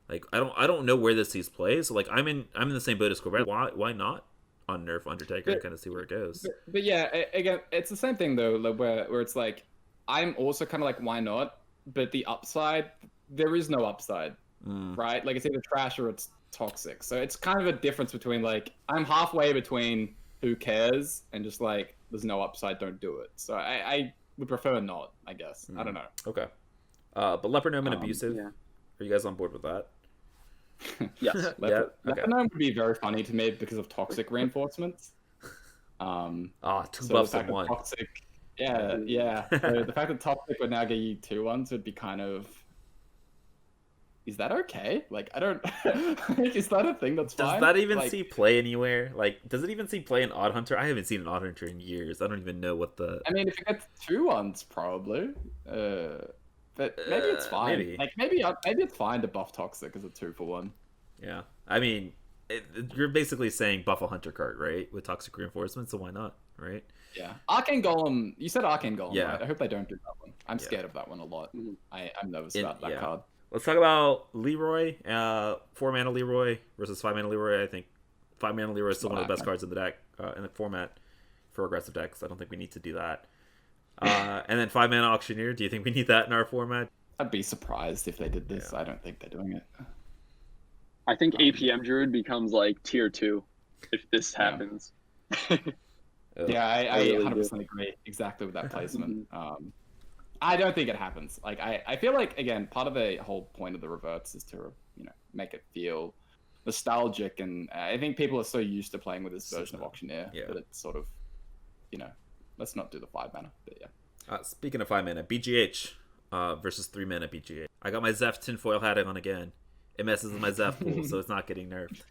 Like I don't know where this sees play. So like I'm in the same boat as Corbett. Why not unnerf Undertaker and kind of see where it goes? But yeah, again, it's the same thing though, where it's like I'm also kind of like why not? But the upside, there is no upside, right? Like it's either trash or it's toxic. So it's kind of a difference between like I'm halfway between who cares and just like there's no upside, don't do it. So I would prefer not, I guess. I don't know. Okay. But Leper Gnome and Abusive. Yeah. Are you guys on board with that? Yes. Leper Gnome would be very funny to me because of toxic reinforcements. 2 buffs in 1. Toxic, yeah. So the fact that toxic would now get you 2/1s would be kind of. Is that okay? Like I don't. Is that a thing that's fine? Does that even see play anywhere? Like, does it even see play in Odd Hunter? I haven't seen an Odd Hunter in years. I don't even know what the. I mean, if it gets 2/1s, probably. But maybe it's fine. Maybe. Like maybe it's fine to buff toxic as a 2-for-1. Yeah, I mean, you're basically saying buff a Hunter card, right? With toxic reinforcement, so why not, right? Yeah, Arcane Golem. You said Arcane Golem, yeah. Right? I hope they don't do that one. I'm scared of that one a lot. I'm nervous about that card. Let's talk about Leroy. 4-mana Leroy versus 5-mana Leroy. I think 5-mana Leroy is still one of the best cards in the deck, in the format for aggressive decks. I don't think we need to do that. And then 5-mana Auctioneer. Do you think we need that in our format? I'd be surprised if they did this. Yeah. I don't think they're doing it. I think APM Druid becomes like tier 2 if this happens. Yeah, I really 100% agree exactly with that placement. I don't think it happens. Like, I feel like, again, part of the whole point of the reverts is to, make it feel nostalgic, and I think people are so used to playing with this version of Auctioneer that it's sort of, let's not do the 5 mana, but yeah. Speaking of 5 mana, BGH versus 3 mana BGH. I got my Zeph tinfoil hat on again. It messes with my Zeph pool, so it's not getting nerfed.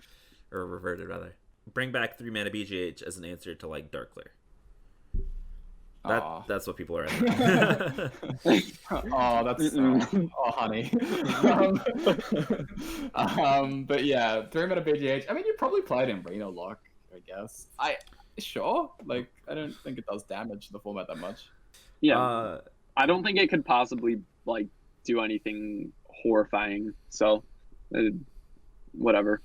Or reverted, rather. Bring back 3 mana BGH as an answer to, like, Darkler. That's what people are at. Oh, that's honey. But yeah, 3 mana BGH. I mean, you probably played in Reno Lock, I guess. Sure. Like, I don't think it does damage to the format that much. Yeah, I don't think it could possibly like do anything horrifying. So, whatever.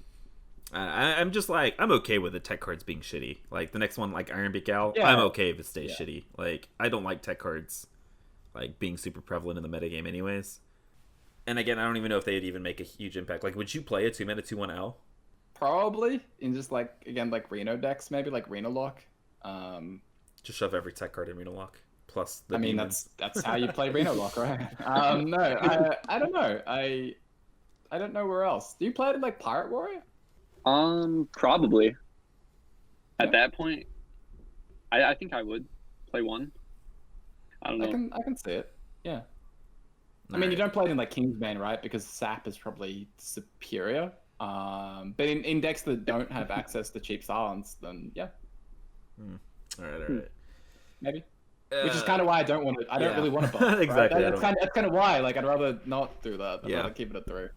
I'm just like, I'm okay with the tech cards being shitty. Like the next one, like Ironbeak Owl, Yeah. I'm okay if it stays shitty. Like I don't like tech cards like being super prevalent in the metagame anyways. And again, I don't even know if they'd even make a huge impact. Like, would you play a 2 mana 2/1 Owl? Probably in just like Reno decks, maybe like Reno Lock. Just shove every tech card in Reno Lock plus the. I mean, demons. that's how you play Reno Lock, right? No, I don't know. I don't know where else. Do you play it in like Pirate Warrior? Probably. At that point, I think I would play one. I don't know. I can see it. Yeah. I mean, you don't play it in like Kingsbane, right? Because Sap is probably superior. But in decks that don't have access to cheap silence, then yeah. All right. Maybe. Which is kind of why I don't want to. I don't really want to buff. Exactly. Right? That's kind of why. Like, I'd rather not do that. I'd rather keep it at 3.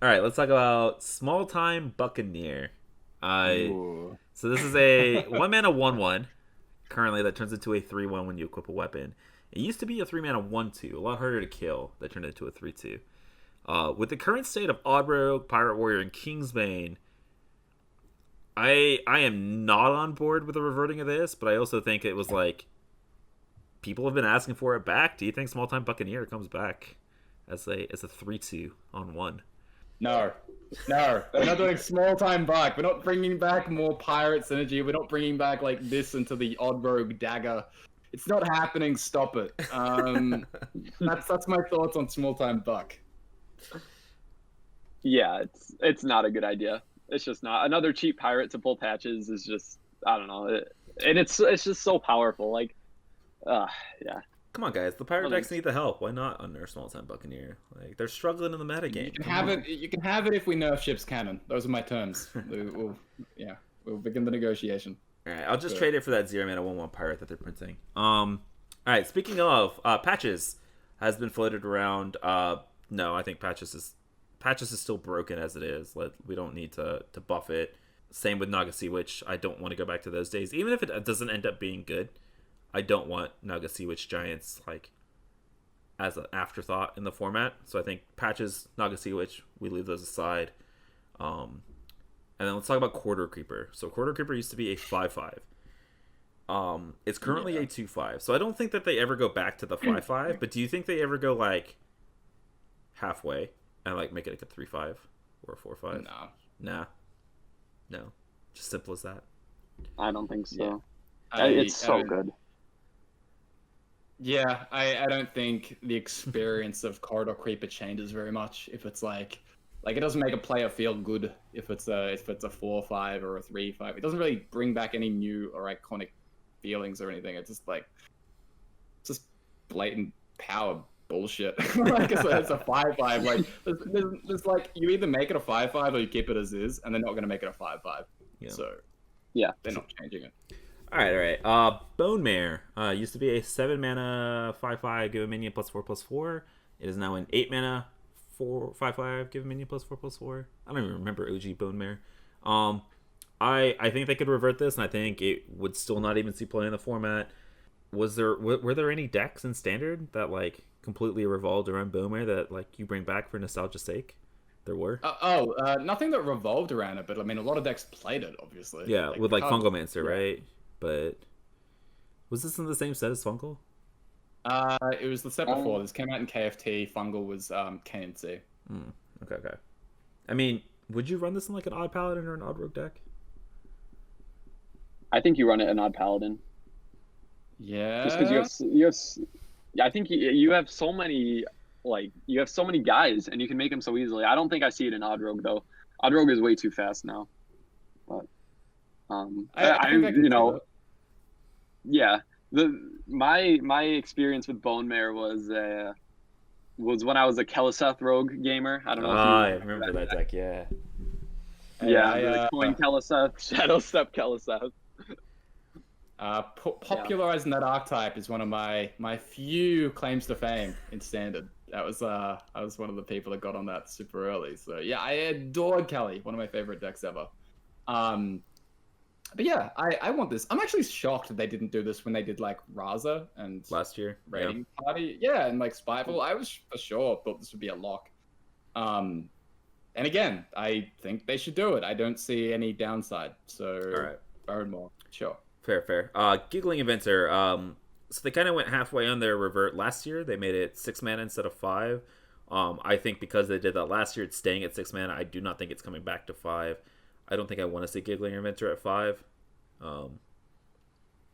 All right, let's talk about Small Time Buccaneer. Ooh. So this is a 1 mana 1/1 currently that turns into a 3/1 when you equip a weapon. It used to be a 3 mana 1/2, a lot harder to kill. That turned into a 3/2. With the current state of Odd Rogue, Pirate Warrior, and Kingsbane, I am not on board with the reverting of this, but I also think it was like people have been asking for it back. Do you think Small Time Buccaneer comes back as a 3/2 on 1? No, we're not doing Small Time Buck. We're not bringing back more pirate synergy. We're not bringing back like this into the Odd Rogue dagger. It's not happening. Stop it. That's my thoughts on Small Time Buck. Yeah, it's not a good idea. It's just not. Another cheap pirate to pull patches is just, I don't know. And it's just so powerful. Like, yeah. Come on, guys. The pirate decks need the help. Why not Unnerfed Small Time Buccaneer? Like, they're struggling in the metagame. You can have it. You can have it if we nerf ship's cannon. Those are my terms. We'll begin the negotiation. All right, I'll just trade it for that 0 mana 1/1 pirate that they're printing. All right. Speaking of, Patches has been floated around. No, I think Patches is still broken as it is. We don't need to buff it. Same with Naga Sea Witch. I don't want to go back to those days, even if it doesn't end up being good. I don't want Naga Sea Witch Giants like as an afterthought in the format. So I think Patches, Naga Sea Witch, we leave those aside. And then let's talk about Quarter Creeper. So Quarter Creeper used to be a 5/5. It's currently a 2/5. So I don't think that they ever go back to the 5/5. But do you think they ever go like halfway and like make it like a 3/5 or a 4/5? No. Just simple as that. I don't think so. Yeah. It's so good. Yeah, I don't think the experience of Corridor Creeper changes very much if it's like it doesn't make a player feel good if it's a 4/5 or a 3/5. It doesn't really bring back any new or iconic feelings or anything. It's just blatant power bullshit. Like it's a 5/5. Like there's like you either make it a 5/5 or you keep it as is, and they're not going to make it a 5/5. Yeah. So yeah, they're not changing it. All right. Bone Mare used to be a 7 mana 5/5, give a minion +4/+4. It is now an 8 mana 4/5/5, give a minion +4/+4. I don't even remember OG Bone Mare. I think they could revert this, and I think it would still not even see play in the format. Were there any decks in Standard that like completely revolved around Bone Mare that like you bring back for nostalgia's sake? There were. Nothing that revolved around it, but I mean a lot of decks played it, obviously. Yeah, with like Fungalmancer, right? But was this in the same set as Fungal? It was the set before. This came out in KFT. Fungal was KNC. Okay. I mean, would you run this in like an Odd Paladin or an Odd Rogue deck? I think you run it an odd Paladin. Yeah. Just because yeah, I think you have so many, like, you have so many guys, and you can make them so easily. I don't think I see it in Odd Rogue, though. Odd Rogue is way too fast now. But I think I can see that. yeah. My experience with Bone Mare was when I was a Keliseth Rogue gamer. I don't know if you I remember that deck. Yeah. Yeah, Hey, the Coin Keliseth, Shadow Step Keliseth. Popularizing that archetype is one of my few claims to fame in Standard. I was one of the people that got on that super early. So yeah, I adored Kelly, one of my favorite decks ever. But yeah, I want this. I'm actually shocked that they didn't do this when they did like Raza and Last year. Raiding Party. Yeah, and like Spiteful. I was for sure thought this would be a lock. And again, I think they should do it. I don't see any downside. So All right. Burn more. Sure. Fair. Giggling Inventor. So they kind of went halfway on their revert last year. They made it 6 mana instead of 5. I think because they did that last year, it's staying at 6 mana. I do not think it's coming back to 5. I don't think I want to see Giggling Inventor at 5.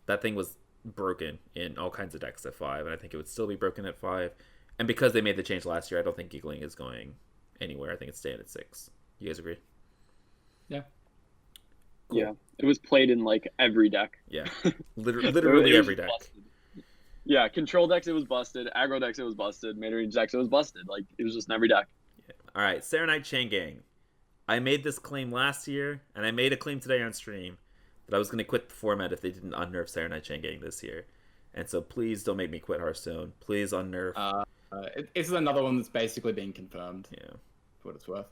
That thing was broken in all kinds of decks at 5, and I think it would still be broken at 5. And because they made the change last year, I don't think Giggling is going anywhere. I think it's staying at 6. You guys agree? Yeah. Cool. Yeah, it was played in like every deck. Yeah, literally It was every deck. busted. Yeah, control decks it was busted, aggro decks it was busted, mid range decks it was busted. Like it was just in every deck. Yeah. All right, Serenite Chain Gang. I made this claim last year, and I made a claim today on stream that I was going to quit the format if they didn't unnerf Serenite Chain Gang this year. And so please don't make me quit Hearthstone. Please unnerf. It's another one that's basically being confirmed. Yeah. For what it's worth.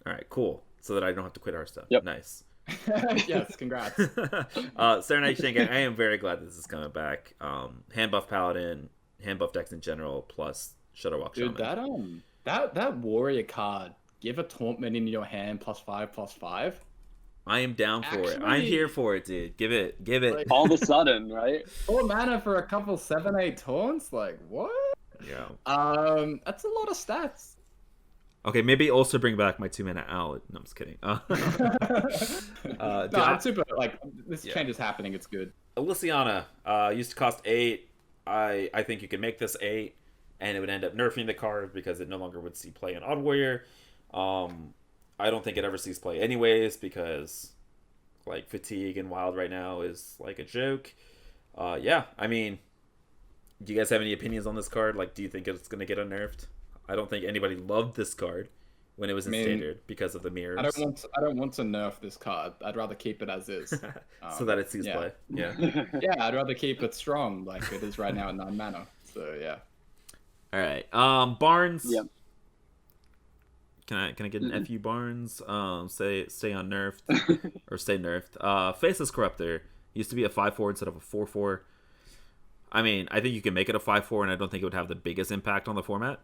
All right, cool. So that I don't have to quit Hearthstone. Yep. Nice. Yes, congrats. Serenite Chain Gang, I am very glad this is coming back. Hand buff Paladin, hand buff decks in general, plus Shutterwalk Dude, Shaman. that warrior card, give a Tauntman in your hand +5/+5. I am down for it. I'm here for it, dude. Give it. Like, All of a sudden, right? 4 mana for a couple 7/8 taunts? Like, what? Yeah. That's a lot of stats. Okay, maybe also bring back my 2 mana owl. No, I'm just kidding. No, I'm super, like, this change is happening. It's good. Elysiana used to cost 8. I think you can make this 8, and it would end up nerfing the card because it no longer would see play in Odd Warrior. I don't think it ever sees play anyways because, like, Fatigue and Wild right now is, like, a joke. Yeah, I mean, do you guys have any opinions on this card? Like, do you think it's going to get unnerfed? I don't think anybody loved this card when it was in Standard because of the mirrors. I don't want to nerf this card. I'd rather keep it as is. So that it sees play. Yeah. Yeah, I'd rather keep it strong like it is right now at 9 mana. So yeah. All right. Barnes. Yep. Can I get an FU Barnes? Stay unnerfed or stay nerfed. Faceless Corruptor used to be a 5/4 instead of a 4/4. I mean, I think you can make it a 5/4, and I don't think it would have the biggest impact on the format.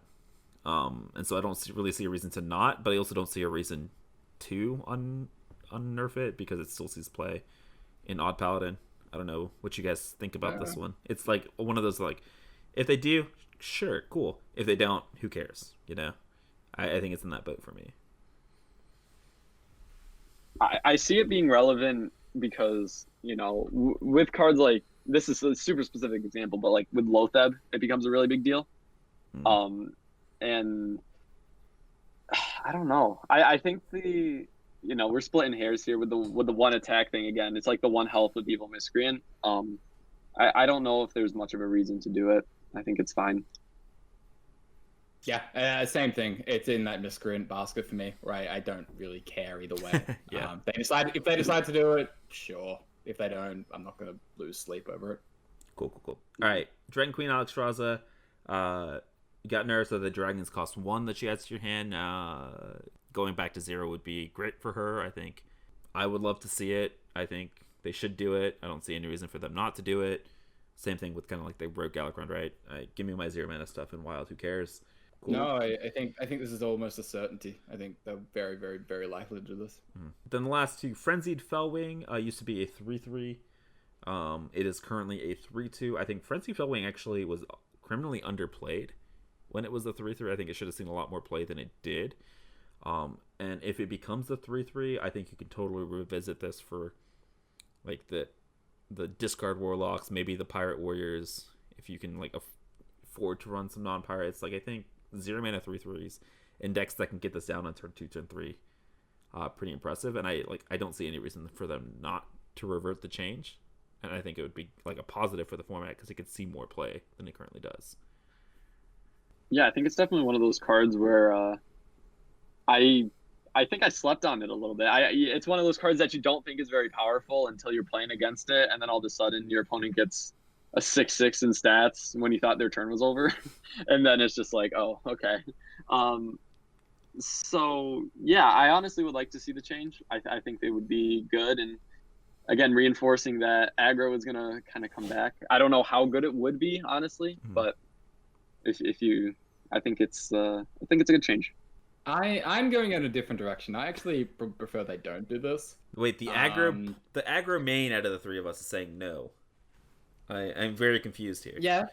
And so I don't really see a reason to not, but I also don't see a reason to unnerf it because it still sees play in Odd Paladin. I don't know what you guys think about this one. It's like one of those, like, if they do, sure, cool. If they don't, who cares? You know, I think it's in that boat for me. I see it being relevant because, you know, with cards like, this is a super specific example, but like with Lotheb, it becomes a really big deal. And I don't know. I think we're splitting hairs here with the one attack thing again. It's like the 1 health with Evil Miscreant. I don't know if there's much of a reason to do it. I think it's fine. Yeah, same thing. It's in that Miscreant basket for me, right? I don't really care either way. Yeah. If they decide to do it, sure. If they don't, I'm not gonna lose sleep over it. Cool. All right, Dragon Queen Alexstrasza. You got nerfed so the dragons cost 1 that she adds to your hand. Going back to 0 would be great for her, I think. I would love to see it. I think they should do it. I don't see any reason for them not to do it. Same thing with kind of like they broke Galakrond, right? Give me my 0 mana stuff in Wild. Who cares? Cool. No, I think this is almost a certainty. I think they're very, very, very likely to do this. Then the last 2, Frenzied Fellwing used to be a 3/3. It is currently a 3/2. I think Frenzied Fellwing actually was criminally underplayed when it was the 3/3. I think it should have seen a lot more play than it did. And if it becomes the 3/3, I think you can totally revisit this for like the the discard warlocks, maybe the pirate warriors, if you can like afford to run some non-pirates. Like I think 0 mana 3/3s in decks that can get this down on turn 2, turn 3, pretty impressive. And I don't see any reason for them not to revert the change. And I think it would be like a positive for the format because it could see more play than it currently does. Yeah, I think it's definitely one of those cards where I think I slept on it a little bit. It's one of those cards that you don't think is very powerful until you're playing against it, and then all of a sudden your opponent gets a 6/6 in stats when you thought their turn was over, and then it's just like, oh, okay. So yeah, I honestly would like to see the change. I think they would be good, and again, reinforcing that aggro is gonna kind of come back. I don't know how good it would be, honestly, but if you, I think it's a good change. I'm going in a different direction. I actually prefer they don't do this. Wait, the aggro main out of the three of us is saying no. I'm very confused here. Yeah,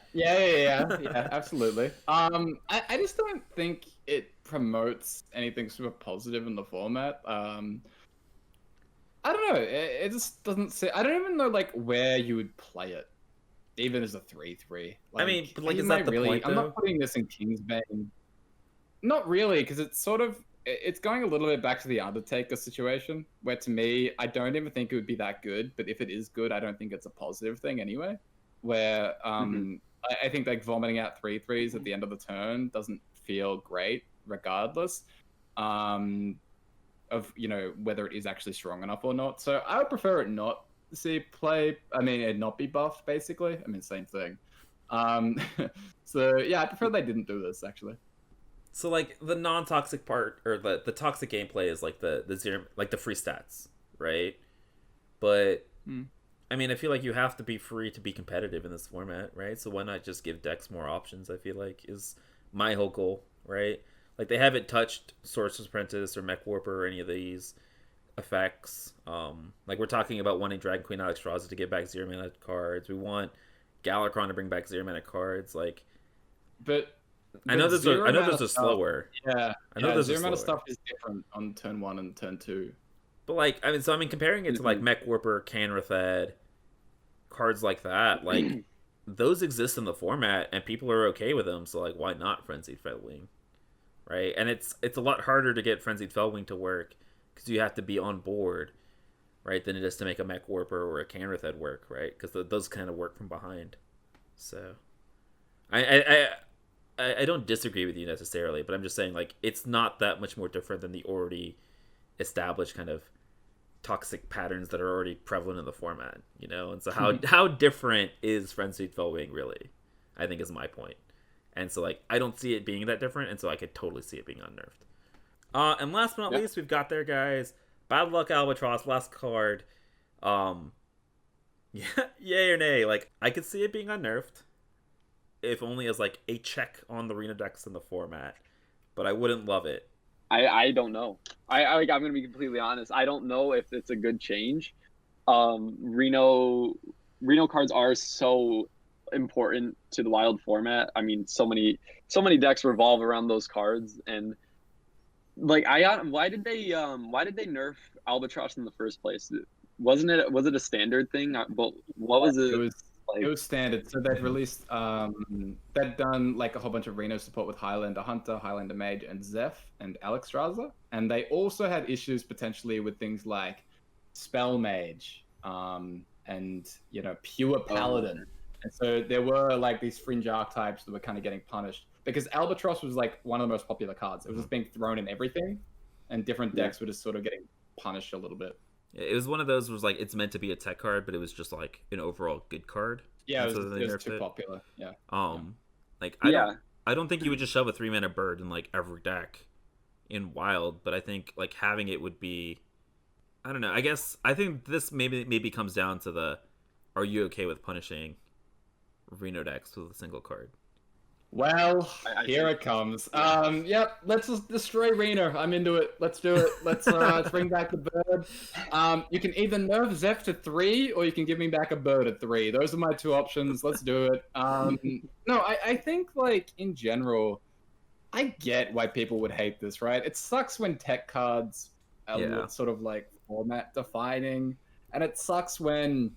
absolutely. I just don't think it promotes anything super positive in the format. I don't know. It just doesn't say. I don't even know like where you would play it, even as a 3/3. Like, I mean, like, is that the point? I'm not putting this in Kingsbane. Not really, because it's going a little bit back to the Undertaker situation, where to me, I don't even think it would be that good. But if it is good, I don't think it's a positive thing anyway. Where I think like vomiting out 3/3s at the end of the turn doesn't feel great, regardless of whether it is actually strong enough or not. So I would prefer it not see play. I mean, it not be buffed, basically. I mean, same thing. So yeah, I prefer they didn't do this actually. So like the non-toxic part or the toxic gameplay is like the zero, like the free stats, right? But I mean, I feel like you have to be free to be competitive in this format, right? So why not just give decks more options? I feel like is my whole goal, right? Like they haven't touched Sorcerer's Apprentice or Mech Warper or any of these effects. Like we're talking about wanting Dragon Queen Alexstrasza to get back 0 mana cards. We want Galakron to bring back 0 mana cards. Like, but I know those are slower. Yeah, I know those 0 are mana slower. stuff is different on turn 1 and turn 2. But like, I mean, comparing it to like Mech Warper, Canrathed, cards like that, like those exist in the format and people are okay with them. So like, why not Frenzied Felwing, right? And it's a lot harder to get Frenzied Felwing to work because you have to be on board, right? Than it is to make a Mech Warper or a Canrathed work, right? Because those kind of work from behind. So, I don't disagree with you necessarily, but I'm just saying like it's not that much more different than the already established kind of toxic patterns that are already prevalent in the format, And so how different is Frenzied Felwing really? I think is my point. And so like I don't see it being that different, and so I could totally see it being unnerfed. And last but not least, we've got there, guys. Bad Luck Albatross, last card. Yeah, yay or nay? Like I could see it being unnerfed, if only as like a check on the Reno decks in the format, but I wouldn't love it. I don't know. I'm gonna be completely honest. I don't know if it's a good change. Reno cards are so important to the Wild format. I mean, so many decks revolve around those cards, and like why did they nerf Albatross in the first place? Was it a standard thing? But what was it? It was standard. So they'd released, they'd done like a whole bunch of Reno support with Highlander Hunter, Highlander Mage, and Zeph and Alexstrasza. And they also had issues potentially with things like Spell Mage, and Pure Paladin. And so there were like these fringe archetypes that were kind of getting punished because Albatross was like one of the most popular cards. It was just being thrown in everything, and different decks were just sort of getting punished a little bit. It was one of those was like it's meant to be a tech card, but it was just like an overall good card. Yeah, it was too popular. Yeah. Like I don't think you would just shove a 3 mana bird in like every deck in Wild, but I think like having it would be, I don't know. I think this maybe comes down to the, are you okay with punishing Reno decks with a single card? Well, here it comes. Yep, let's just destroy Reno. I'm into it. Let's do it. Let's bring back the bird. You can either nerf Zeph to 3, or you can give me back a bird at 3. Those are my two options. Let's do it. No, I think, like, in general, I get why people would hate this, right? It sucks when tech cards are sort of, like, format-defining, and it sucks when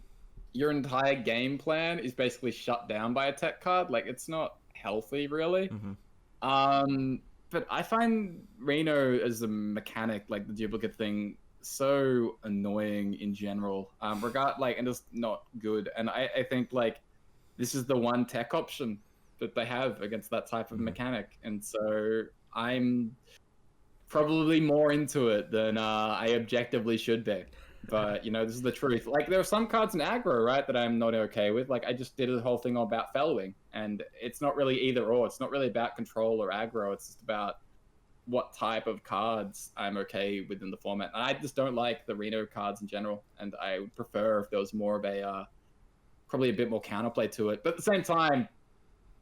your entire game plan is basically shut down by a tech card. Like, it's not healthy, really. But I find Reno as a mechanic, like the duplicate thing, so annoying in general. And just not good. And I think like this is the one tech option that they have against that type of mechanic. And so I'm probably more into it than I objectively should be. But, this is the truth. Like, there are some cards in aggro, right, that I'm not okay with. Like, I just did a whole thing about fellowing, and it's not really either or. It's not really about control or aggro. It's just about what type of cards I'm okay with in the format. And I just don't like the Reno cards in general, and I would prefer if there was more of a, probably a bit more counterplay to it. But at the same time,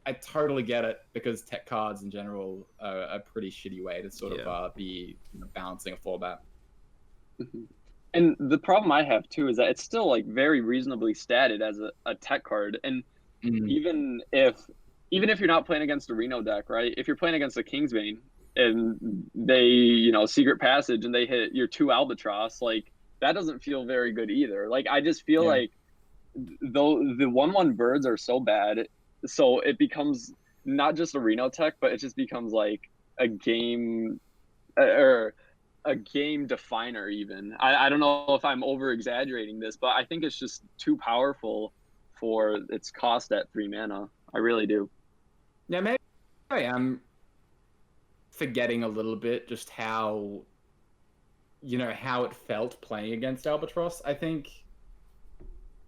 I totally get it, because tech cards in general are a pretty shitty way to sort of be balancing a format. And the problem I have too is that it's still like very reasonably statted as a tech card, and even if you're not playing against a Reno deck, right? If you're playing against a Kingsbane and they Secret Passage and they hit your 2 Albatross, like that doesn't feel very good either. Like I just feel like though the 1/1 birds are so bad, so it becomes not just a Reno tech, but it just becomes like a game or a game definer even. I don't know if I'm over exaggerating this, but I think it's just too powerful for its cost at 3 mana. I really do. Yeah, maybe I am forgetting a little bit just how it felt playing against Albatross. I think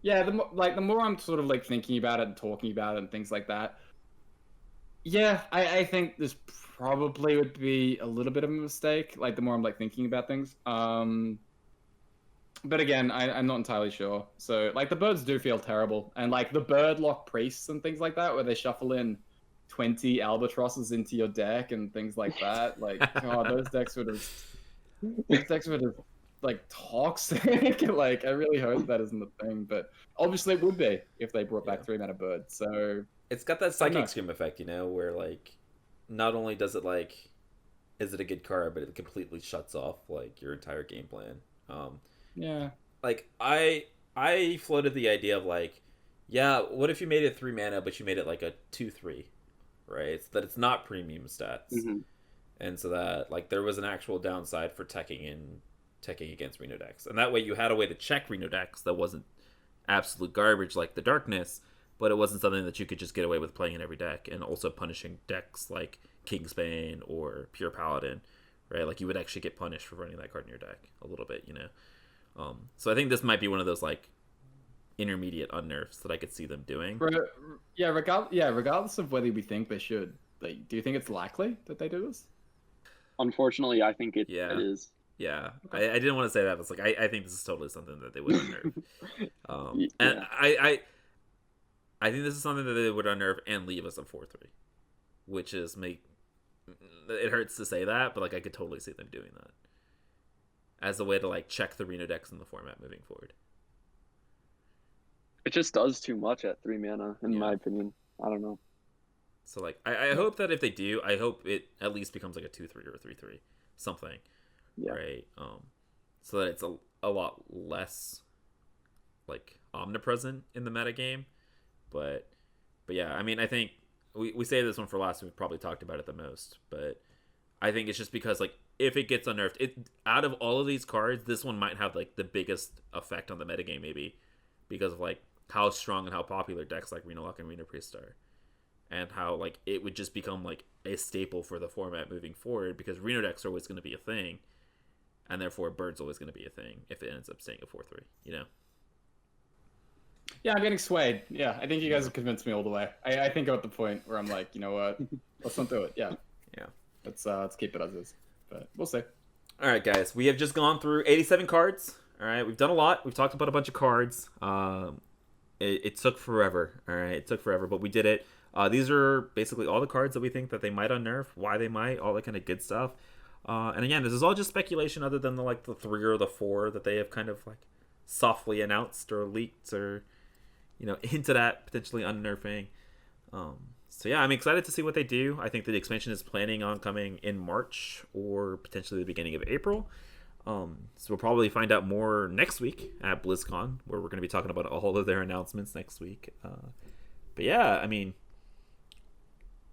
the more I'm sort of like thinking about it and talking about it and things like that, I think this probably would be a little bit of a mistake, like the more I'm like thinking about things. But again, I'm not entirely sure. So like the birds do feel terrible, and like the bird lock priests and things like that, where they shuffle in 20 albatrosses into your deck and things like that. Like, God, those decks would have like toxic. Like, I really hope that isn't the thing, but obviously it would be if they brought back 3 mana bird. So it's got that psychic scream effect, where like not only does it like is it a good card, but it completely shuts off like your entire game plan. Like I floated the idea of like, what if you made it 3 mana, but you made it like a 2/3, right? So that it's not premium stats, and so that like there was an actual downside for teching against Reno decks, and that way you had a way to check Reno decks that wasn't absolute garbage like the Darkness, but it wasn't something that you could just get away with playing in every deck, and also punishing decks like Kingsbane or Pure Paladin, right? Like you would actually get punished for running that card in your deck a little bit, So I think this might be one of those like intermediate unnerfs that I could see them doing. Regardless of whether we think they should, like, do you think it's likely that they do this? Unfortunately, I think it is. Yeah, okay. I didn't want to say that, but it's like I think this is totally something that they would unnerf. And I think this is something that they would unnerf and leave us a 4/3, which is it hurts to say that, but like I could totally see them doing that as a way to like check the Reno decks in the format moving forward. It just does too much at 3 mana, in my opinion. I don't know. So like I hope that if they do, I hope it at least becomes like a 2/3 or a 3/3, something. Right. So that it's a lot less like omnipresent in the metagame. But yeah, I mean I think we say this one for last, we've probably talked about it the most, but I think it's just because like if it gets unnerfed, out of all of these cards, this one might have like the biggest effect on the metagame, maybe because of like how strong and how popular decks like Reno Lock and Reno Priest are, and how like it would just become like a staple for the format moving forward, because Reno decks are always going to be a thing, and therefore Bird's always going to be a thing if it ends up staying a 4/3, Yeah, I'm getting swayed. Yeah, I think you guys have convinced me all the way. I think I'm at the point where I'm like, you know what? Let's not do it. Yeah. Let's keep it as is. But we'll see. All right, guys. We have just gone through 87 cards. All right, we've done a lot. We've talked about a bunch of cards. It took forever. All right, it took forever, but we did it. These are basically all the cards that we think that they might unnerf, why they might, all that kind of good stuff. And again, this is all just speculation, other than the 3 or the 4 that they have kind of like softly announced or leaked or hinted at potentially unnerfing. So yeah, I'm excited to see what they do. I think the expansion is planning on coming in March or potentially the beginning of April. So we'll probably find out more next week at BlizzCon, where we're going to be talking about all of their announcements next week. But yeah, I mean,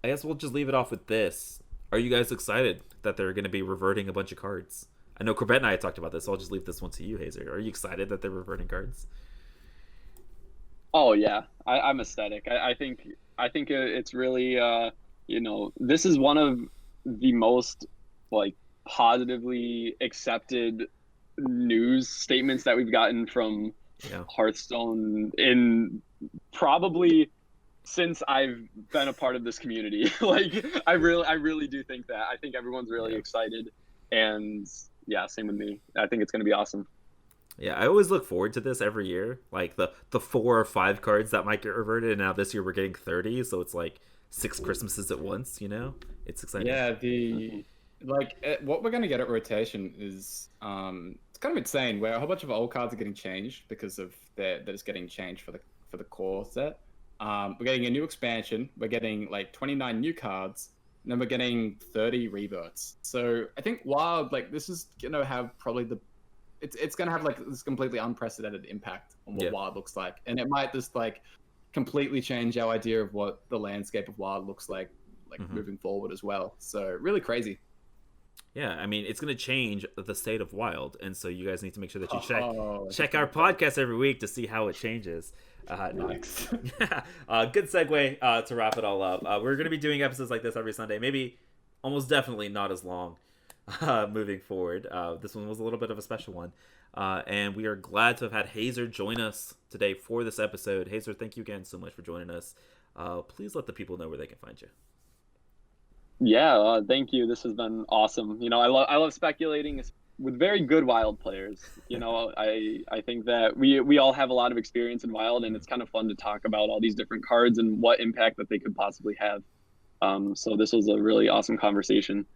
I guess we'll just leave it off with this. Are you guys excited that they're going to be reverting a bunch of cards? I know Corbett and I talked about this, so I'll just leave this one to you, Hazer. Are you excited that they're reverting cards? Oh yeah, I'm ecstatic. I think it's really this is one of the most like positively accepted news statements that we've gotten from Hearthstone in probably since I've been a part of this community. Like I really do think that. I think everyone's really excited, and yeah, same with me. I think it's going to be awesome. Yeah, I always look forward to this every year. Like the 4 or 5 cards that might get reverted, and now this year we're getting 30, so it's like 6 Christmases at once, you know? It's exciting. Yeah, what we're gonna get at rotation is it's kind of insane where a whole bunch of old cards are getting changed because of that is getting changed for the core set. We're getting a new expansion, we're getting like 29 new cards, and then we're getting 30 reverts. So I think Wild, like this is gonna have probably it's gonna have like this completely unprecedented impact on what Wild looks like, and it might just like completely change our idea of what the landscape of Wild looks like moving forward as well. So really crazy. Yeah, I mean it's gonna change the state of Wild, and so you guys need to make sure that you check our podcast every week to see how it changes. Nice. Good segue to wrap it all up. We're gonna be doing episodes like this every Sunday, maybe almost definitely not as long. Moving forward, this one was a little bit of a special one, and we are glad to have had Hazer join us today for this episode. Hazer, thank you again so much for joining us. Please let the people know where they can find you. Yeah, thank you. This has been awesome. You know, I love speculating with very good Wild players. You know, I think that we all have a lot of experience in Wild, and it's kind of fun to talk about all these different cards and what impact that they could possibly have. So this was a really awesome conversation.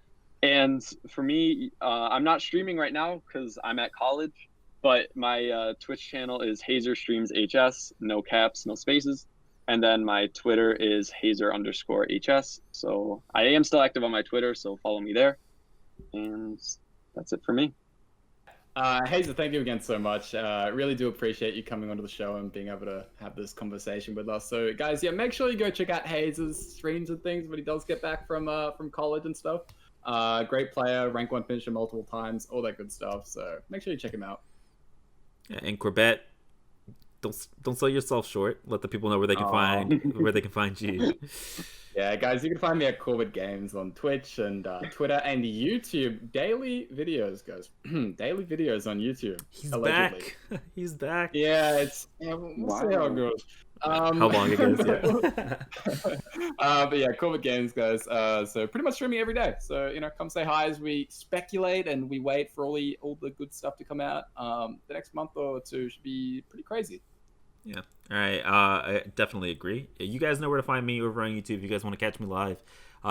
And for me, I'm not streaming right now because I'm at college, but my Twitch channel is Hazer Streams HS, no caps, no spaces. And then my Twitter is Hazer_HS. So I am still active on my Twitter, so follow me there. And that's it for me. Hazer, thank you again so much. Really do appreciate you coming onto the show and being able to have this conversation with us. So guys, yeah, make sure you go check out Hazer's streams and things when he does get back from college and stuff. Great player, rank 1 finisher multiple times, all that good stuff. So make sure you check him out. And Corbett, don't sell yourself short. Let the people know where they can find you. Yeah, guys, you can find me at CorbettGames on Twitch and Twitter and YouTube. Daily videos, guys. Daily videos on YouTube. He's allegedly. back. He's back. Yeah, we'll see how it goes. How long it goes, yeah. But yeah, CorbettGames, guys. So pretty much streaming every day. So, you know, come say hi as we speculate and we wait for all the good stuff to come out. The next month or two should be pretty crazy. Yeah. All right. I definitely agree. You guys know where to find me over on YouTube. If you guys want to catch me live,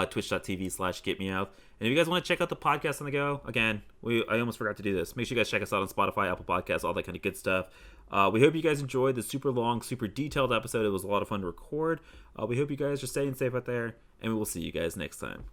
twitch.tv/getmeout. And if you guys want to check out the podcast on the go, again, I almost forgot to do this. Make sure you guys check us out on Spotify, Apple Podcasts, all that kind of good stuff. We hope you guys enjoyed the super long, super detailed episode. It was a lot of fun to record. We hope you guys are staying safe out there, and we will see you guys next time.